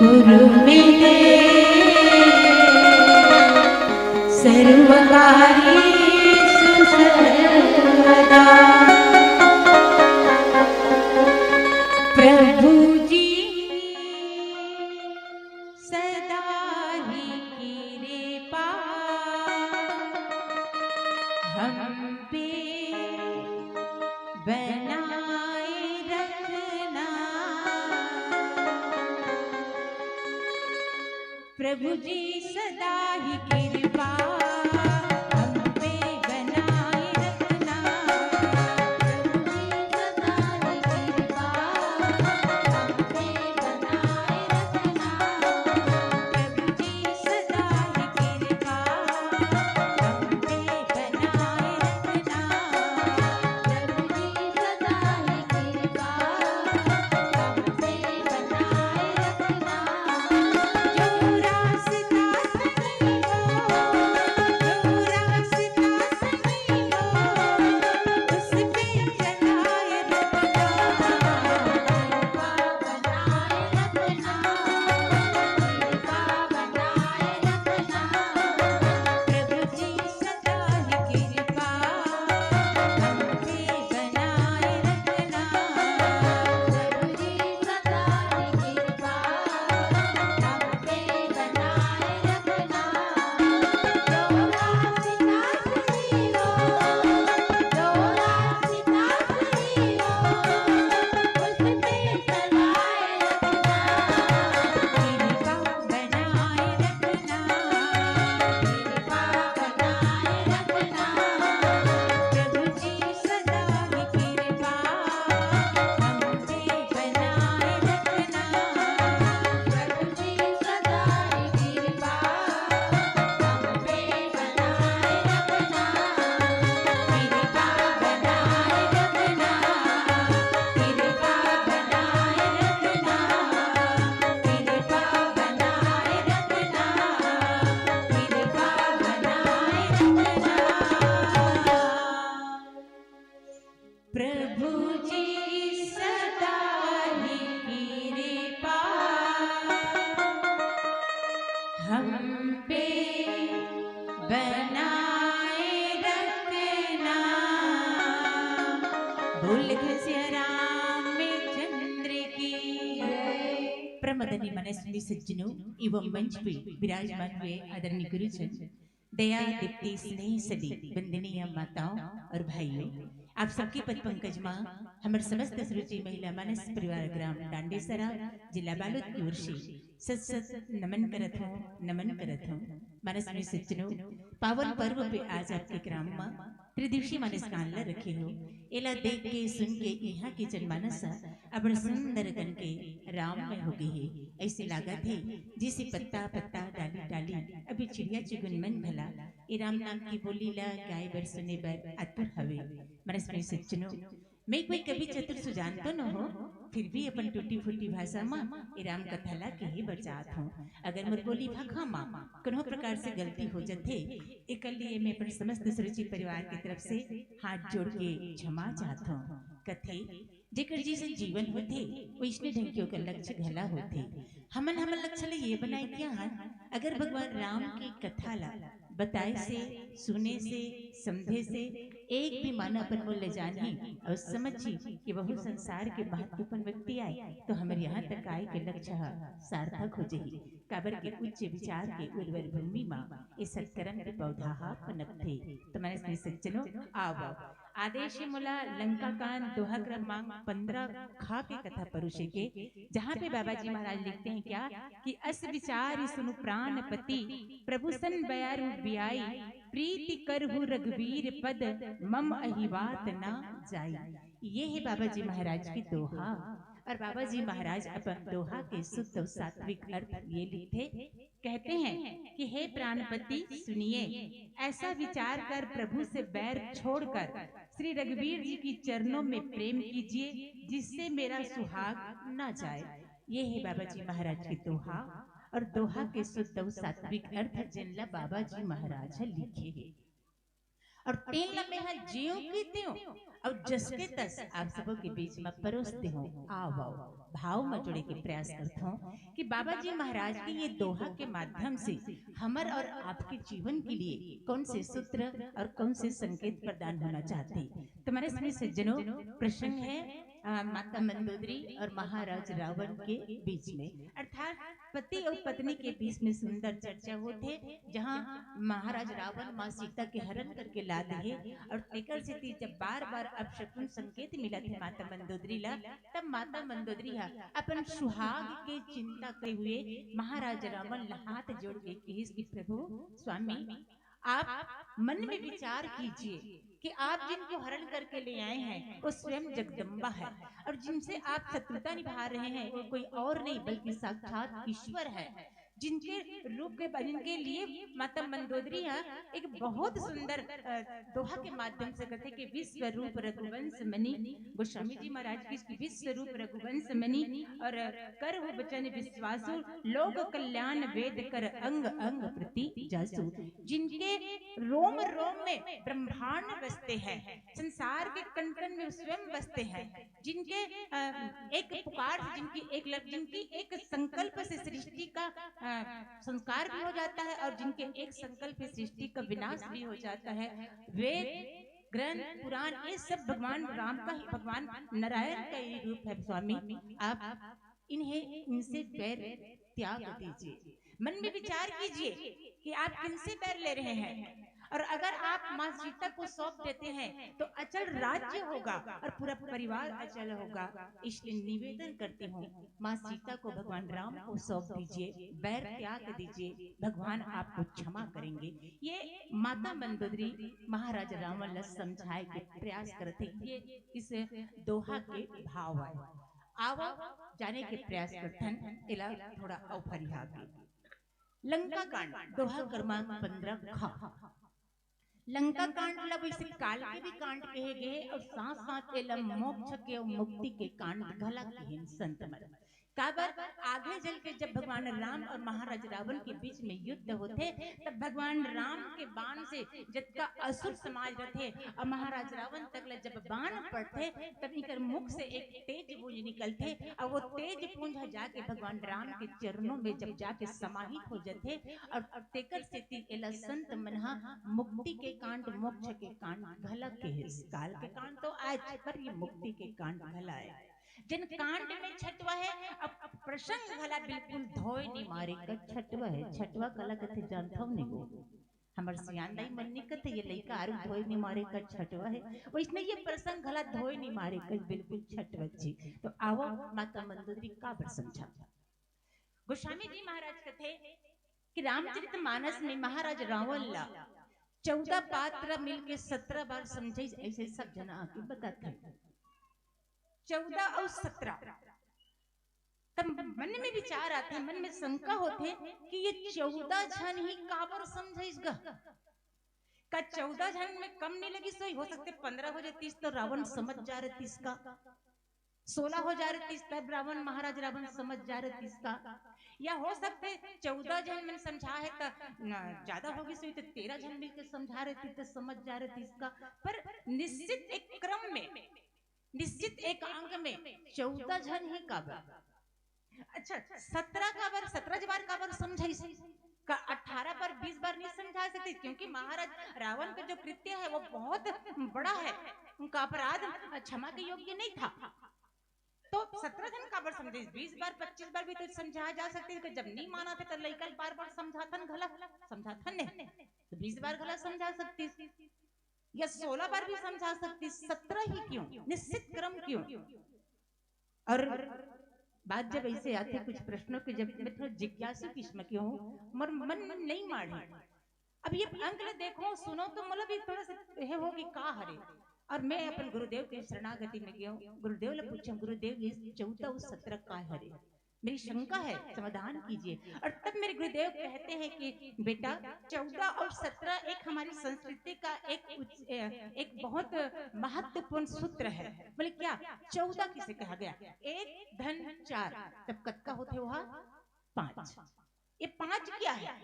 गुरु मेरे सर्वकारी सुसर्वदा। प्रभु जी सदा ही कृपा हम पे बनाए रखना। प्रभु जी सदा ही कृपा हम पे बनाए रखना। प्रभु जी सदा ही कृपा हम पे बनाए रखना। प्रभु जी सदा ही कृपा हम पे बनाए रखना। प्रभु जी सदा ही कृपा हम पे बनाए रखना। जो रास्ता सही हो, जो रास्ता सही हो, उस पे चलाए रखना। कृपा बनाए रखना, कृपा बनाए रखना। प्रभु जी सदा ही कृपा हम पे बनाए रखना। प्रभु जी सदा ही कृपा हम पे बनाए रखना। जो रास्ता सही हो, जो रास्ता सही हो, उस पे चलाए रखना। कृपा बनाए रखना, कृपा बनाए रखना। प्रभु जी सदा ही कृपा हम पे बनाए रखना। प्रभु जी सदा ही कृपा हम पे बनाए रखना। कृपा बनाए रखना, कृपा बनाए रखना। कृपा बनाए रखना, कृपा बनाए रखना। प्रभु जी सदा ही कृपा हम पे बनाए रखना। बोल सिया राम में चंद्र की जय। प्रमदनी मनस्वी सज्जनों एवं मंच पे विराजमान हुए आदरणीय गुरुजन, दया दीप्ति स्नेह सदी वंदनीय माताओं और भाइयों, आप सबके पद पंकज माँ हमारे समस्त सुरुचि महिला मानस परिवार ग्राम डांडेसरा जिला बालोद की ओर से सत सत नमन करत हूँ, नमन करत हूँ। मानस में सज्जनों, पावन पर्व पे आज आपके ग्राम में त्रिदिवसीय मानस कानला रखे हो। एला देख के सुन के यहाँ की जनमानस अब सुंदर गण के राम में हो गई है। ऐसी लागत है जिसे पत्ता पत्ता डाली डाली अभी चिड़िया चुगन मन भला ए राम नाम की बोली ला गाय बर सुने बर अतुर हवे। मनस में सज्जनों, मैं कोई कभी चतुर सुजान तो न हो, फिर भी अपन टूटी फूटी भाषा माँ ए राम कथा ला के ही बरजात हूँ। अगर मोर बोली भाखा माँ कोनो प्रकार से गलती हो जाते एक लिए मैं अपन समस्त सुरुचि परिवार की तरफ से हाथ जोड़ के क्षमा चाहता हूँ। कथे जेकर जैसे जीवन होते वैष्णव ढंगियों का लक्ष्य घला होते। हमन हमन लक्ष्य ले ये बनाए क्या हन, अगर भगवान राम की कथा ला बताए से, सुने से, समझे से एक भी मानव अपन मूल्य जानी और समझी कि वह संसार के महत्वपूर्ण व्यक्ति आए तो हमारे यहाँ तक आए के लक्ष्य सार्थक हो जाही। काबर के उच्च विचार के उर्वर भूमि माँ इस सत्कर्म के पौधा पनपथे। तो मैंने सज्जनों आओ आदेश मुला लंका कांड दोहा क्रमांक 15 खा के कथा परुषे के, जहाँ पे बाबा जी महाराज लिखते हैं क्या कि अस विचार सुनु प्राणपति प्रभु सन बयारु बियाई प्रीति करहु रघुवीर पद मम अहिवात ना जाई। ये है बाबा जी महाराज की दोहा। और बाबा जी महाराज अपन दोहा के शुद्ध और सात्विक अर्थ ये लिखे, कहते हैं कि हे प्राणपति सुनिए, ऐसा विचार कर प्रभु से बैर छोड़कर श्री रघुवीर जी की चरणों में प्रेम कीजिए जिससे मेरा सुहाग न जाए। ये है बाबा जी महाराज की दोहा। और दोहा के शुद्ध और सात्विक अर्थ जिनला बाबा जी महाराज लिखे हैं। और तेल में है ज्यों की त्यों और जसके तस आप सबों के बीच में परोसते हो। आओ आओ भाव में जुड़े के प्रयास करता हूँ कि बाबा जी महाराज के ये दोहा के माध्यम से हमर और आपके जीवन के लिए कौन से सूत्र और कौन से संकेत प्रदान होना चाहते। तुम्हारे सभी सज्जनों, प्रसंग है माता मंदोदरी और महाराज रावण के बीच में, अर्थात पति और पत्नी के बीच में सुंदर चर्चा होते, जहाँ महाराज रावण माँ सीता के हरण करके ला दिए और तेकर से जब बार बार अपशकुन संकेत मिला थे माता मंदोदरी ला, तब माता मंदोदरी अपन सुहाग के चिंता करे हुए महाराज रावण हाथ जोड़ के कही कि प्रभु स्वामी आप मन में विचार कीजिए कि आप जिनको हरण करके ले आए हैं वो स्वयं जगदम्बा है और जिनसे आप शत्रुता निभा रहे हैं वो कोई और नहीं बल्कि साक्षात ईश्वर है, जिनके रूप के जिनके लिए माता मंदोदरी एक बहुत सुंदर दोहा के माध्यम से कहते कि विश्व रूप रघुवंश मणि, गोस्वामी जी महाराज की विश्व रूप रघुवंश मणि और कर हो वचन विश्वासु लोक कल्याण वेद कर अंग अंग प्रति जासु, जिनके रोम रोम में ब्रह्मांड बसते हैं, संसार के कण कण में स्वयं बसते हैं, जिनके एक पुकार से जिनकी एक संकल्प से सृष्टि का संस्कार भी हो जाता है और जिनके एक संकल्प सृष्टि का विनाश भी हो जाता है। वेद ग्रंथ पुराण ये सब भगवान राम का ही, भगवान नारायण का ही रूप है। स्वामी आप इनसे बैर त्याग दीजिए, मन में विचार कीजिए कि आप किनसे बैर ले रहे हैं, और अगर आप माँ सीता को सौंप देते हैं तो अचल राज्य होगा और पूरा परिवार अचल होगा। इसलिए निवेदन करती हूँ माँ सीता को भगवान राम को सौंप दीजिए, बैर त्याग दीजिए, भगवान आपको क्षमा करेंगे। ये माता मंदोदरी महाराज रावण समझाए के प्रयास करते, ये इस दोहा के भाव है। आओ जाने के प्रयास करथन इला थोड़ा औपरिहाग लंका कांड दोहा क्रमांक 15 खा। लंका कांड लब इसे काल के भी कांड कहे गए और साथ साथ एलम मोक्ष के और मुक्ति के कांड घला के संत मर काबर आगे चल के जब भगवान राम और महाराज रावण के बीच में युद्ध होते तब भगवान राम के बाण से जितना असुर समाज रहते और महाराज रावण तक जब बाण पड़ते तब इनकर मुख से एक तेज पुंज निकलते और वो तेज पुंज जाके भगवान राम के चरणों में जब जाके समाहित हो जाते और तेकर से एला संत मनहा मुक्ति के कांड मोक्ष के कांड घला के काल के कांड तो आज पर ये मुक्ति के कांड घला है। जिन कांड में छठवा है अब प्रसंग भला बिल्कुल धोए नहीं मारे का छठवा है। छठवा कला कथे जानता हूं नहीं हमर सियानदाई मन्नी कथे ये लइका आरु धोए नहीं मारे का छठवा है, वैसे ये प्रसंग भला धोए नहीं मारे का बिल्कुल छठवा जी। तो आओ माता मंदोदरी का बर समझा। गोस्वामी जी महाराज कथे कि रामचरितमानस में महाराज रावण ला 14 पात्र मिलके 17 बार समझे, ऐसे सब जना आके बताते 14 और 17 तब मन में विचार आते, मन में शंका होते कि ये 14 जन ही काबर समझेगा का 14 जन में कम नहीं लगी सोई हो सकते 15 हो जाए 30 तो रावण समझ जा रहे 30 का, 16 हो जा रहे 30 तब रावण महाराज रावण समझ जा रहे 30 का, या हो सकते 14 जन में समझा है तो ज्यादा होगी सोई तो 13 जन मिलकर समझा रहे थे तो समझ जा रहे 30 का। पर निश्चित एक क्रम में निश्चित एक अंक में 14 जन ही काबर, अच्छा 17 काबर 17 बार काबर समझाई का 18 पर 20 बार नहीं समझा सकते क्योंकि महाराज रावण का जो कृत्य है वो बहुत बड़ा है, उनका अपराध क्षमा के योग्य नहीं था। तो 17 जन काबर समझे, 20 बार 25 बार भी तो समझाया जा सकते है। जब नहीं माना थे तो लइका बार बार समझाथन घला समझाथन नहीं तो 20 बार घला समझा सकती या 16 बार भी समझा सकती, 17 ही क्यों, निश्चित क्रम क्यों। और बात जब ऐसे आते कुछ प्रश्नों के जब मैं थोड़ा जिज्ञासु किस्म की हूँ मर मन नहीं मारे। अब ये अंक देखो सुनो तो मतलब थोड़ा सा है होगी का हरे। और मैं अपन गुरुदेव के शरणागति में गया, गुरुदेव ने पूछा गुरुदेव ये 14 और 17 का हरे, मेरी शंका है समाधान कीजिए। और तब मेरे गुरुदेव कहते हैं कि बेटा 14 और 17 एक हमारी संस्कृति का एक बहुत महत्वपूर्ण सूत्र है। बोले क्या 14 किसे कहा गया, 1 धन 4 तब कत्का होते वहां 5, ये 5 क्या है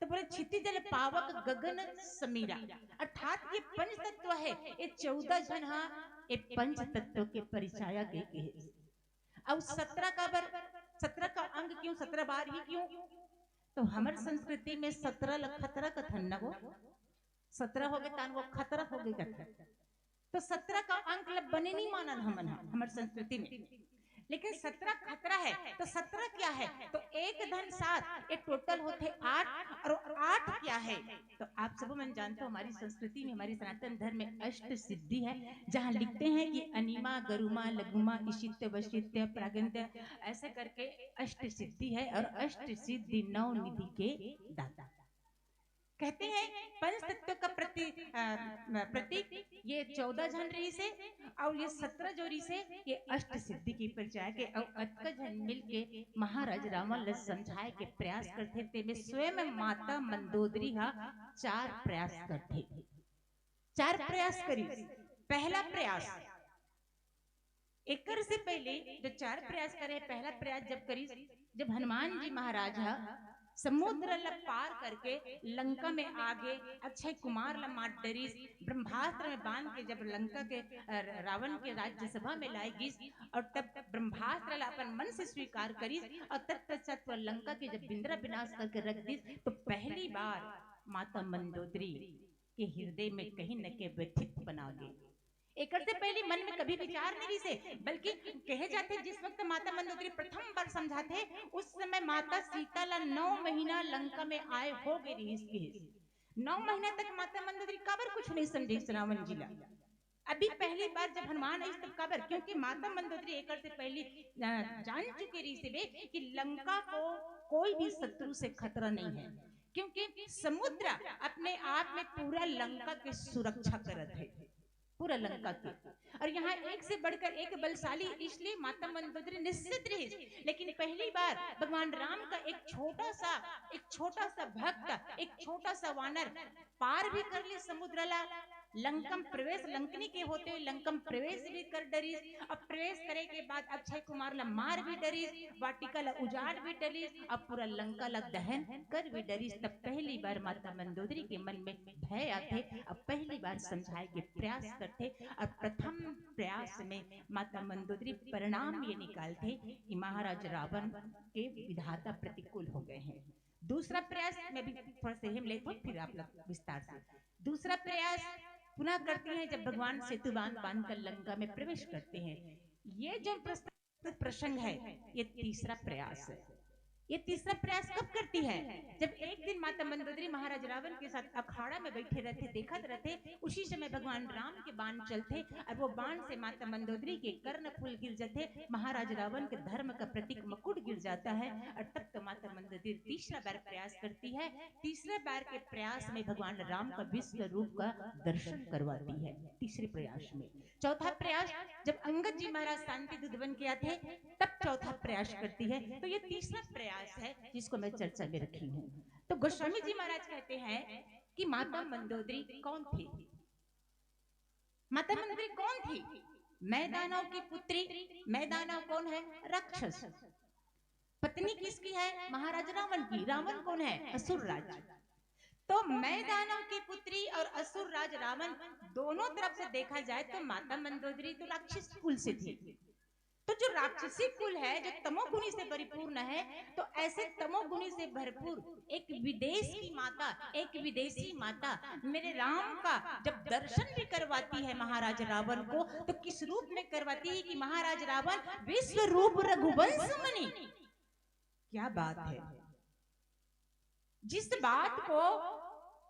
तो बोले क्षिति जल पावक गगन समीरा, अर्थात ये पंच तत्व है, ये 14 जन हा ये पंच तत्व के परिचाया के। अब 17 का 17 का अंग क्यों, 17 बार ही क्यों? तो हमार संस्कृति में 17 खतरा कथन न हो, 17 हो गए तान वो खतरा हो गए कथन। तो 17 का अंक बने नहीं मानल हमन हमार संस्कृति में, लेकिन 17 खतरा है। तो 17 क्या है? तो एक धन 7, ये टोटल होते 8, और 8 क्या है? तो आप सब मन जानते हो हमारी संस्कृति में, हमारी सनातन धर्म में अष्ट सिद्धि है, जहाँ लिखते हैं कि अनिमा गरुमा लघुमा इशित्य वशित्य प्रागंत्य, ऐसे करके अष्ट सिद्धि है, और अष्ट सिद्धि 9 निधि के दाता। कहते हैं पंच तत्व का प्रतीक ये 14 जन रही से, और ये 17 जोड़ी से ये अष्ट सिद्धि की परिचय के, और अतका जन मिल के महाराज रावण ले समझाए के प्रयास करते थे। में स्वयं माता मंदोदरी हा 4 प्रयास करते, 4 प्रयास करी। पहला प्रयास एक से पहले जो 4 प्रयास करे, पहला प्रयास जब करी, जब हनुमान जी महाराज समुद्र ल पार करके लंका में आगे अक्षय कुमार ल मार डरी, ब्रह्मास्त्र में बांध के जब लंका के रावण के राज्यसभा में लाएगी, और तब ब्रह्मास्त्र ल अपन मन से स्वीकार करी, और तत्पश्चात लंका के जब बिंद्रा विनाश करके रख दी, तो पहली बार माता मंदोदरी के हृदय में कहीं न कहीं व्यथित बना गई। एक से पहले मन में कभी विचार नहीं से, बल्कि कहे जाते जिस वक्त माता मंदोदरी प्रथम बार समझाते, उस समय माता सीता ला 9 महीना लंका में आए हो गए रही। 9 महीना तक माता मंदोदरी काबर कुछ नहीं समझी रावण जी ला। अभी पहली बार जब हनुमान आई तब काबर, क्योंकि माता मंदोदरी एक से पहले जान चुके रही से कि लंका को कोई भी शत्रु से खतरा नहीं है, क्योंकि समुद्र अपने आप में पूरा लंका की सुरक्षा करत है, पूरा लंका की। और यहाँ एक से बढ़कर एक बलशाली, इसलिए माता मंदोदरी निश्चित रही। लेकिन पहली बार भगवान राम का एक छोटा सा भक्त, एक छोटा सा वानर पार भी कर ले समुद्र ला, लंकम प्रवेश लंकनी के होते हुए लंकम प्रवेश भी कर डरी, अब प्रवेश करे के बाद अक्षय कुमार ला मार भी डरी, वाटिका ला उजाड़ भी डरी, अब पूरा लंका ला दहन कर भी डरी। तब पहली बार माता मंदोदरी के मन में भय आते, अब पहली बार समझाए के प्रयास करते, और प्रथम प्रयास में माता मंदोदरी परिणाम ये निकालते कि महाराज रावण के विधाता प्रतिकूल हो गए हैं। दूसरा प्रयास में भी थोड़ा से हम लेते फिर आप लोग विस्तार से। दूसरा प्रयास पुनः करते हैं जब भगवान सेतु बांध कर लंका में प्रवेश करते हैं। ये जो प्रसंग है ये तीसरा प्रयास है। ये तीसरा प्रयास कब करती है? जब एक दिन माता मंदोदरी महाराज रावण के साथ अखाड़ा में बैठे रहते, देखते रहते, उसी समय भगवान राम के बाण चलते, और वो बाण से माता मंदोदरी के कर्ण फूल गिर जाते, महाराज रावण के धर्म का प्रतीक मुकुट गिर जाता है। और तब तो माता मंदोदरी तीसरा बार प्रयास करती है। तीसरे बार के प्रयास में भगवान राम का विश्व रूप का दर्शन करवाती है, तीसरे प्रयास में। चौथा प्रयास जब अंगद जी महाराज शांति दूत बन के आते, तब चौथा प्रयास करती है। तो ये तीसरा प्रयास है जिसको मैं चर्चा में रखी हूँ। तो गोस्वामी जी महाराज कहते हैं कि माता मंदोदरी कौन थी? माता मंदोदरी कौन थी? मैदानव की पुत्री। मैदानव कौन है? राक्षस। पत्नी किसकी है? महाराज रावण की। रावण कौन है? असुर राज। तो मैदानव की पुत्री और असुर राज रावण, दोनों तरफ से देखा जाए तो माता मंदोदरी तो राक्षस कुल से थी। तो जो राक्षसी कुल है, जो तमोगुणी से परिपूर्ण है, तो ऐसे तमोगुणी से भरपूर एक विदेश की माता, एक विदेशी माता मेरे राम का जब दर्शन भी करवाती है महाराज रावण को, तो किस रूप में करवाती है कि महाराज रावण विश्व रूप रघुवंश मणि। क्या बात है! जिस बात को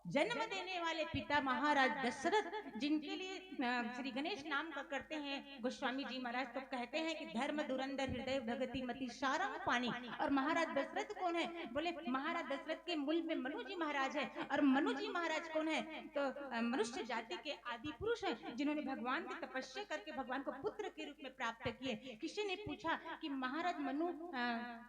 जन्म देने वाले पिता महाराज दशरथ, जिनके लिए श्री गणेश नाम का करते हैं गोस्वामी जी महाराज, तो कहते हैं कि धर्म धुरंधर हृदय भगति मति सारंग पानी। और महाराज दशरथ कौन है? बोले महाराज दशरथ के मूल में मनु जी महाराज है। और मनु जी महाराज कौन है? तो मनुष्य जाति के आदि पुरुष हैं, जिन्होंने भगवान की तपस्या करके भगवान को पुत्र के रूप में प्राप्त किए। किसी ने पूछा कि महाराज मनु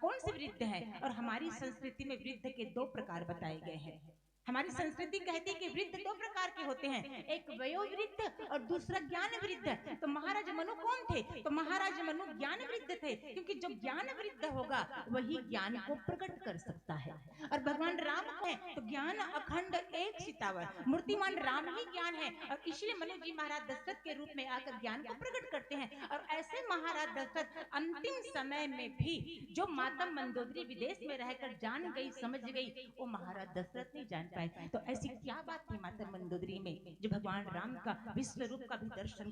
कौन से वृद्ध है? और हमारी संस्कृति में वृद्ध के 2 प्रकार बताए गए हैं। हमारी संस्कृति कहती है कि वृद्ध दो प्रकार के होते हैं, एक वयोवृद्ध और दूसरा ज्ञान वृद्ध। तो महाराज मनु कौन थे? तो महाराज मनु ज्ञान वृद्ध थे, क्योंकि जो ज्ञान वृद्ध होगा वही ज्ञान को प्रकट कर सकता है। और भगवान राम है तो ज्ञान अखंड एक सितावर, मूर्तिमान राम ही ज्ञान है। और इसलिए मनु जी महाराज दशरथ के रूप में आकर ज्ञान को प्रकट करते हैं। और ऐसे महाराज दशरथ अंतिम समय में भी जो माता मंदोदरी विदेश में रहकर जान गई, समझ गई, वो महाराज दशरथ नहीं जान पाए। तो ऐसी क्या बात थी माता मंदोदरी में जो भगवान राम का विश्व रूप का भी दर्शन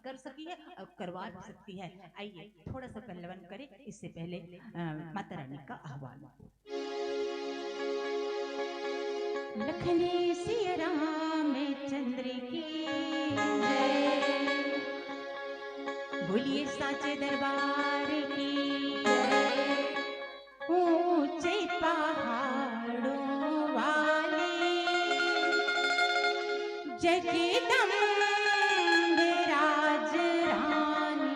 कर सकी है और करवा भी सकती है। आइए थोड़ा सा पल्लवन करें, इससे पहले माता रानी का आह्वान। लखनी सिया राम चंद्र की जय, बोलिए साचे दरबार की जय। ऊंचे पहाड़ों जगदम्ब राज रानी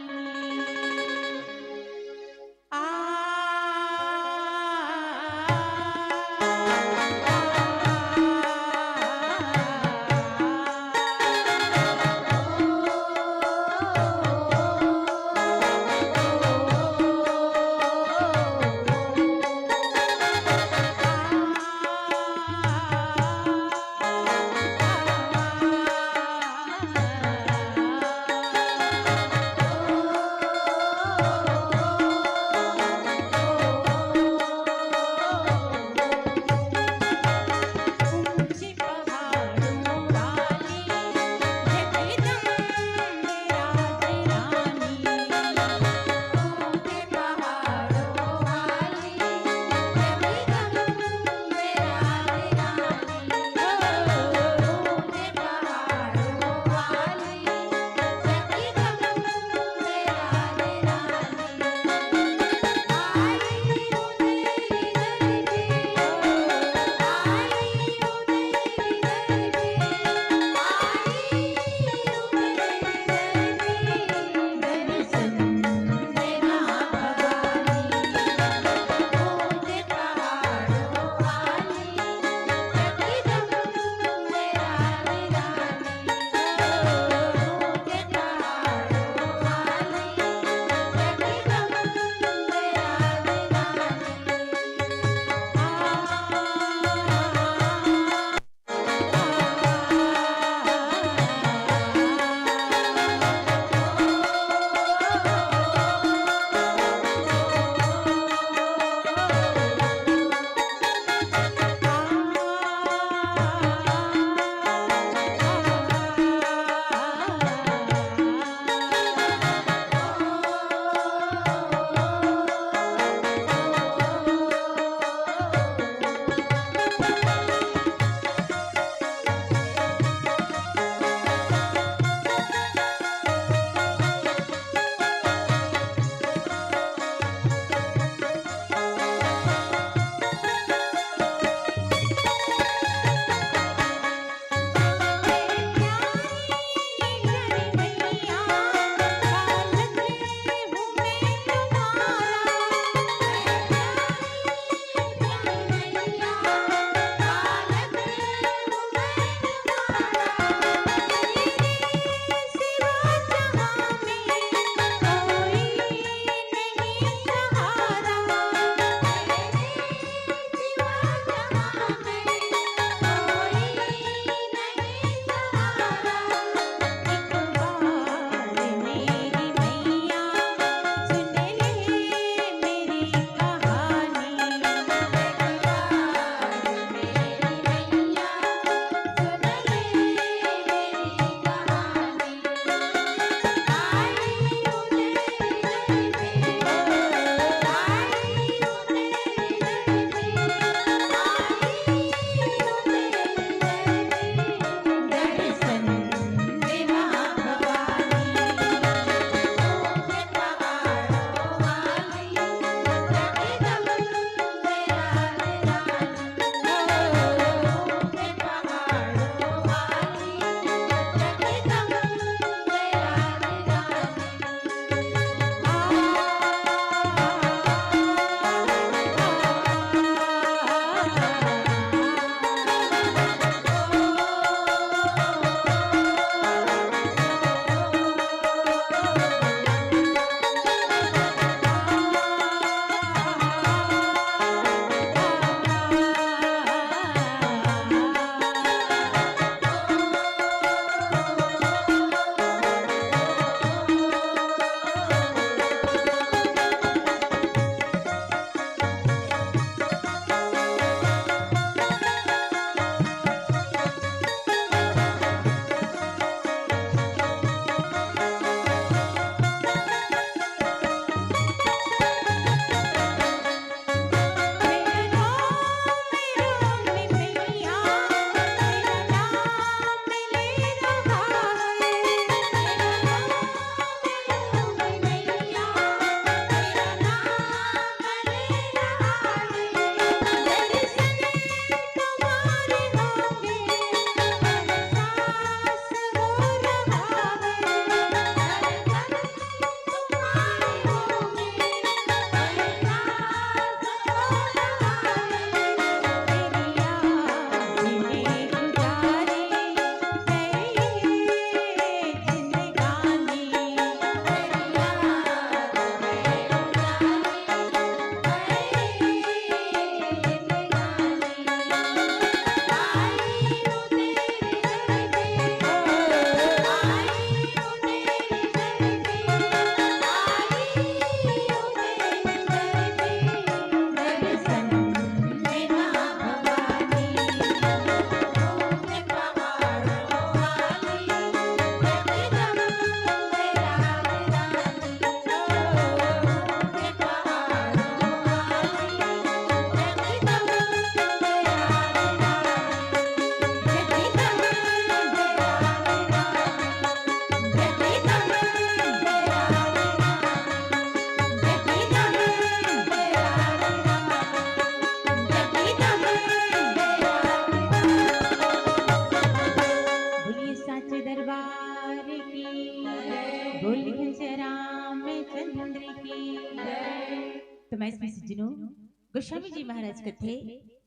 सज्जनों, गोस्वामी जी महाराज कहते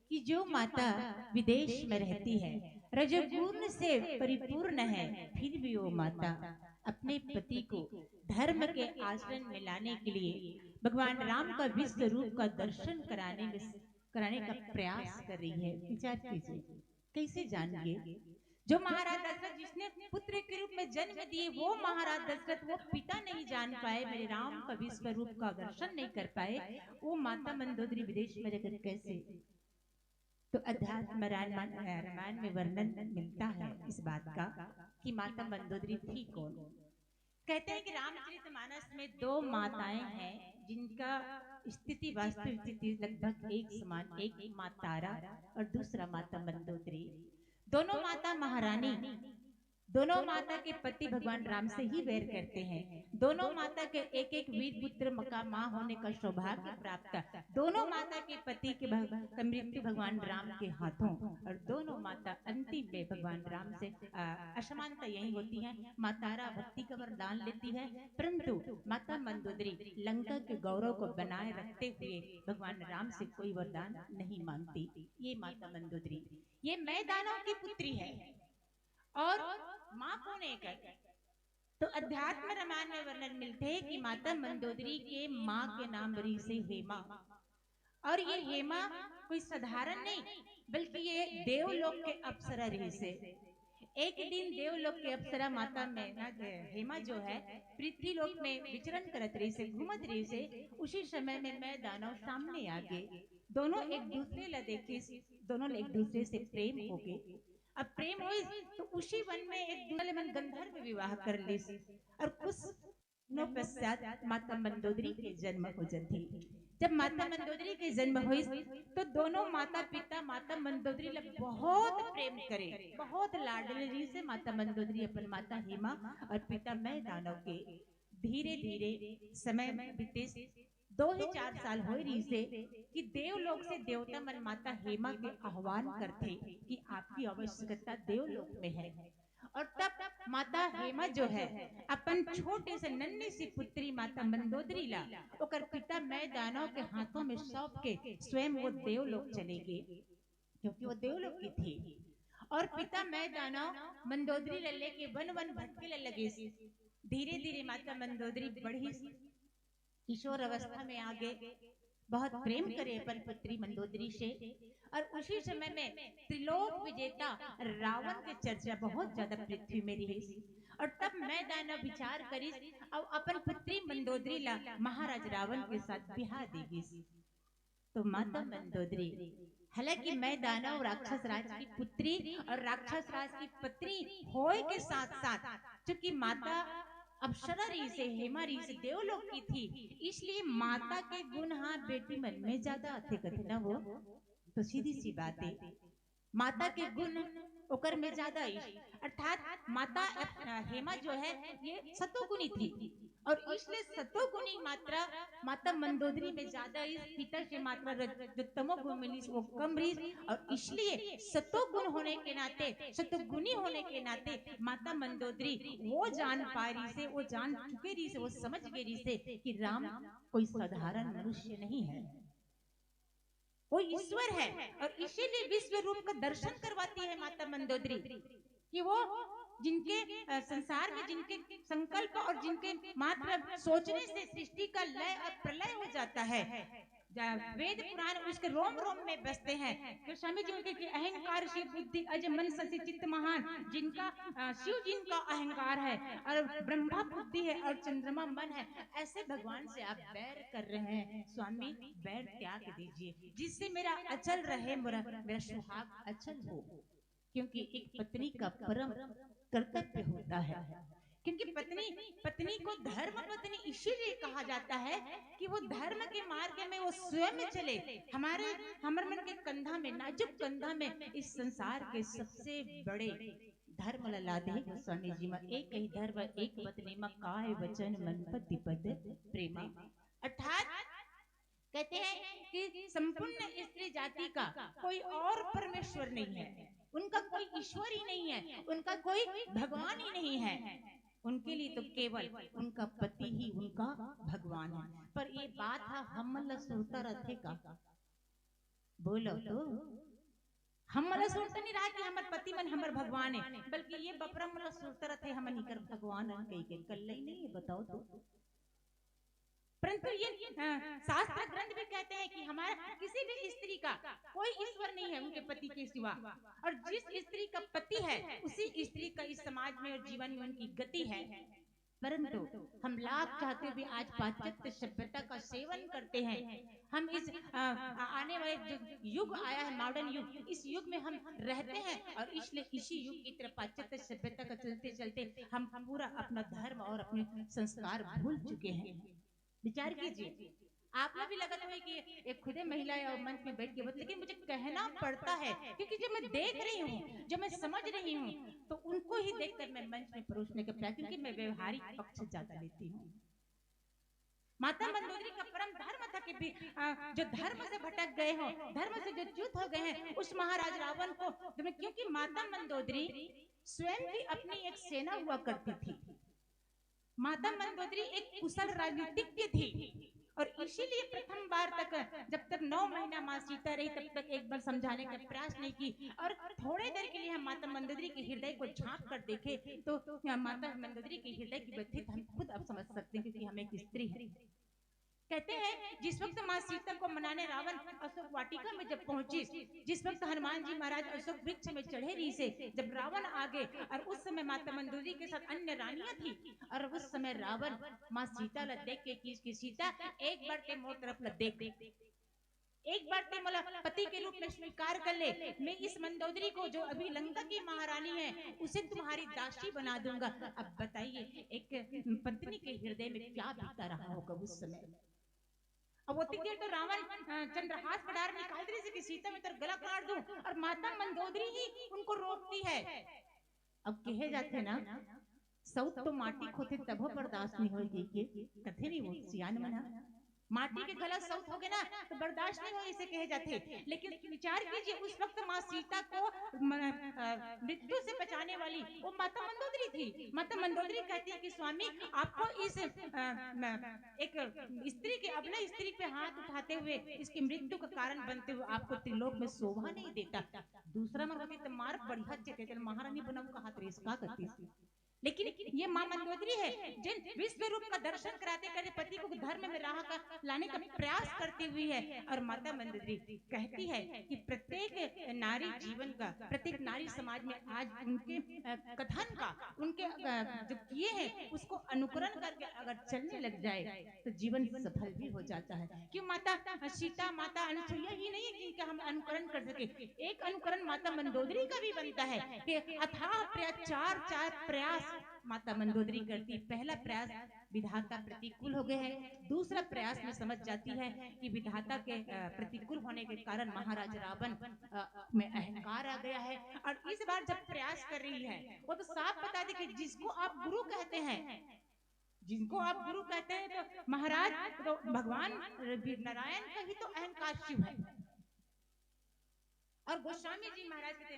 कि जो माता विदेश में रहती है, रजोगुण से परिपूर्ण है, फिर भी वो माता अपने पति को धर्म के आचरण में लाने के लिए भगवान राम का विश्व रूप का दर्शन कराने का प्रयास कर रही है। विचार कीजिए, कैसे जानिए। जो महाराज दशरथ जिसने पुत्र के रूप में जन्म दिए, वो महाराज दशरथ वो पिता नहीं जान पाए, मेरे राम का विश्व रूप का दर्शन नहीं कर पाए, वो माता मंदोदरी विदेश में रहकर कैसे। तो अध्यात्म रामायण में वर्णन मिलता है इस बात का कि माता मंदोदरी थी कौन। कहते हैं कि रामचरितमानस में दो माताएं हैं जिनका स्थिति वास्तविक स्थिति लगभग एक समान, एक माँ तारा और दूसरा माता मंदोदरी। दोनों माता महारानी, दोनों माता के पति भगवान राम से ही वैर करते हैं। दोनों माता के एक एक वीर पुत्र का माँ होने का सौभाग्य प्राप्त था। दोनों माता के पति के मृत्यु भगवान राम के हाथों, और दोनों माता अंतिम में भगवान राम से असमानता यही होती है। माता तारा भक्ति का वरदान लेती है, परंतु माता मंदोदरी लंका के गौरव को बनाए रखते हुए भगवान राम से कोई वरदान नहीं मांगती। ये माता मंदोदरी, ये मैदानों की पुत्री है और माँ कौन है। तो अध्यात्म रामायण में वर्णन मिलते हैं कि माता मंदोदरी के माँ के नाम ऋषि हेमा, और ये हेमा कोई साधारण नहीं बल्कि ये देवलोक के अप्सरा ऋषि। एक दिन देवलोक के अप्सरा माता में हेमा जो है पृथ्वीलोक में विचरण करत रही से, घूमत रही से। उसी समय में मैं दानव सामने आ गए, दोनों एक दूसरे ला देखे, दोनों एक दूसरे से प्रेम हो गए। अब प्रेम हुई तो उसी वन में एक दूसरे मन गंधर्व विवाह कर ली, और कुछ दिनों पश्चात माता मंदोदरी के जन्म हो जाती। जब माता मंदोदरी के जन्म हुई तो दोनों माता पिता माता मंदोदरी ला बहुत प्रेम करे, बहुत लाडली से माता मंदोदरी अपन माता हेमा और पिता मैं दानव के धीरे धीरे समय में बीते 2 ही 4 साल हो रही से कि देवलोक से देवता मन माता हेमा के आह्वान करते कि आपकी आवश्यकता देवलोक में है। और तब माता हेमा जो है अपन छोटे से नन्ही सी पुत्री माता मंदोदरी ला ओकर पिता मैं दानव के हाथों में सौंप के स्वयं वो देवलोक चले गए, क्योंकि वो देवलोक की थी। और पिता मैं दानव मंदोदरी ला लेके वन वन भटके लगे। धीरे धीरे माता मंदोदरी बढ़ी किशोर अवस्था में आगे बहुत प्रेम करे अपन पुत्री मंदोदरी से। और उसी समय में त्रिलोक विजेता रावण की चर्चा बहुत ज्यादा पृथ्वी में रही। और तब मैं दानव विचार करी और अपन पुत्री मंदोदरी ला महाराज रावण के साथ बिहा देगी। तो माता मंदोदरी, हालांकि मैं दानव राक्षस राज की पुत्री और राक्षस राज की पत्नी होए के साथ साथ चूंकि माता अप्सरा री से हेमा री से देवलोक की थी, इसलिए माता के गुण हाँ बेटी मन में ज्यादा आते कथे ना वो। तो सीधी सी बात है, माता के गुण ओकर में ज्यादा है। अर्थात माता हेमा जो है ये सतोगुणी थी, और इसलिए सतोगुणी मात्रा माता मंदोदरी में ज्यादा इस पिता की मात्रा जो तमोगुणी वो कम रही। और इसलिए सतोगुण होने के नाते, सतोगुणी होने के नाते माता मंदोदरी वो जान पा रही से, वो जान चुके रही से, वो समझ गई रही से कि राम कोई साधारण मनुष्य नहीं है, वो ईश्वर है। और इसीलिए विश्व रूप का दर्शन करवाती है माता मंदोदरी कि वो जिनके संसार में जिनके संकल्प और जिनके मात्र सोचने से सृष्टि का लय और प्रलय हो जाता है। वेद पुराण उसके रोम रोम में बसते हैं। तो स्वामी जी उनके अहंकार शिव बुद्धि अज मन ससी चित्त महान, जिनका शिव जिनका अहंकार है और ब्रह्मा बुद्धि है और चंद्रमा मन है, ऐसे भगवान से आप बैर कर रहे हैं। स्वामी बैर त्याग दीजिए, जिससे मेरा अचल रहे, मेरा सुहाग अचल हो। क्योंकि एक पत्नी का परम कर्तव्य होता है, क्योंकि पत्नी को धर्म पत्नी इसीलिए कहा जाता है कि वो धर्म के मार्ग में वो स्वयं चले। हमारे मन के कंधा में, नाजुक कंधा में इस संसार के सबसे बड़े धर्म लादे स्वामी जी में एक ही धर्म एक पत्नी में काय वचन मन पति पद प्रेमा। अर्थात कहते हैं कि संपूर्ण स्त्री जाति का कोई और परमेश्वर नहीं है, उनका कोई ईश्वर ही नहीं है, उनका कोई भगवान ही नहीं है। उनके लिए तो केवल उनका पति ही उनका भगवान है। पर ये बात है हम सुनता रहते का, बोलो तो हम सोचते नहीं रहा कि हमारे पति मन हमारे भगवान है, बल्कि ये बपरा मतलब सोचता रहते हम निकर भगवान कहीं के कल ही नहीं है, बताओ तो। परंतु ये शास्त्र ग्रंथ भी कहते हैं कि हमारा किसी भी स्त्री का कोई ईश्वर नहीं है उनके पति के सिवा, और जिस स्त्री का पति है उसी स्त्री का इस समाज में और जीवन में उनकी गति है। परंतु हम लाभ चाहते हुए आज पाश्चात्य सभ्यता का सेवन करते हैं। हम इस आने वाले जो युग आया है, मॉडर्न युग, इस युग में हम रहते हैं और इसलिए इसी युग की तरफ पाश्चात्य सभ्यता का चलते चलते हम पूरा अपना धर्म और अपने संस्कार भूल चुके हैं। विचार कीजिए, आपने भी लगा था कि एक खुदे महिला है और मंच में बैठ के, लेकिन मुझे कहना पड़ता है क्योंकि जब मैं देख रही हूँ, जब मैं समझ रही हूँ, तो उनको ही देखकर मैं मंच में परोसने का प्रयास, क्योंकि मैं व्यवहारिक पक्ष ज्यादा लेती हूँ। माता मंदोदरी का परम धर्म था कि जो धर्म से भटक गए हो, धर्म से जो च्युत हो गए हैं, उस महाराज रावण को, क्योंकि माता मंदोदरी स्वयं भी अपनी एक सेना हुआ करती थी। माता मंदोदरी एक कुशल राजनीतिज्ञ थी और इसीलिए प्रथम बार तक, जब तक 9 महीना मां सीता रही, तब तक एक बार समझाने का प्रयास नहीं की। और थोड़े देर के लिए हम माता मंदोदरी के हृदय को झांक कर देखे तो माता मंदोदरी के हृदय की व्यथित हम खुद अब समझ सकते हैं, क्योंकि हम एक स्त्री है। कहते हैं जिस वक्त मां सीता को मनाने रावण अशोक वाटिका में जब पहुंची, जिस वक्त हनुमान जी महाराज अशोक वृक्ष में चढ़े रही से, जब रावण आगे, और उस समय माता मंदोदरी के साथ अन्य रानियां थी, और उस समय रावण मां सीता ला देख के कि सीता एक बार ते मोर तरफ ला देख, एक बार ते मला पति के रूप में स्वीकार कर ले, मैं इस मंदोदरी को जो अभी लंका की महारानी है उसे तुम्हारी दासी बना दूंगा। अब बताइए एक पत्नी के हृदय में क्या बीता रहा होगा उस समय। अब वो देर तो रावण चंद्रहास कटार निकालते रही कि सीता में तेरा गला काट दूं, और माता मंदोदरी ही उनको रोकती है। अब कहे जाते ना, सौत तो माटी खोते तब बर्दाश्त नहीं होगी, के कथे नहीं वो सियान मना, माटी के गला सौत हो गए ना तो बर्दाश्त नहीं हो, इसे कहे जाते। लेकिन विचार कीजिए उस वक्त माँ सीता को मृत्यु से बचाने वाली वो माता मंदोदरी थी। माता मंदोदरी कहती है कि स्वामी आपको इस एक स्त्री के अपने स्त्री पे हाथ उठाते हुए इसकी मृत्यु का कारण बनते हुए आपको त्रिलोक में शोभा नहीं देता। दूसरा मन होती तो मार बढ़िया चेते महारानी बनाऊ का हाथ रेस का करती। लेकिन ये मां मंदोदरी है जिन विश्व रूप का दर्शन कराते करते पति को धर्म में राह का लाने का प्रयास करती हुई है। और माता मंदोदरी कहती है कि प्रत्येक नारी जीवन का, प्रत्येक नारी समाज में आज उनके कथन का, उनके जो किए हैं उसको अनुकरण करके अगर चलने लग जाए तो जीवन सफल भी हो जाता है। क्यों माता सीता, माता अनुसुईया ही नहीं है जिनका हम अनुकरण कर सके, एक अनुकरण माता मंदोदरी का भी बनता है कि अथाह प्रयास माता मंदोदरी करती। पहला प्रयास विधाता प्रतिकूल हो गए हैं, दूसरा प्रयास में समझ जाती है कि विधाता के प्रतिकूल होने के कारण महाराज रावण में अहंकार आ गया है। और इस बार जब प्रयास कर रही है वो तो साफ बता दे कि जिसको आप गुरु कहते हैं, जिनको आप गुरु कहते हैं, तो महाराज तो भगवान नारायण का ही तो अहंकार शिव है। और गोस्वामी जी महाराज कहते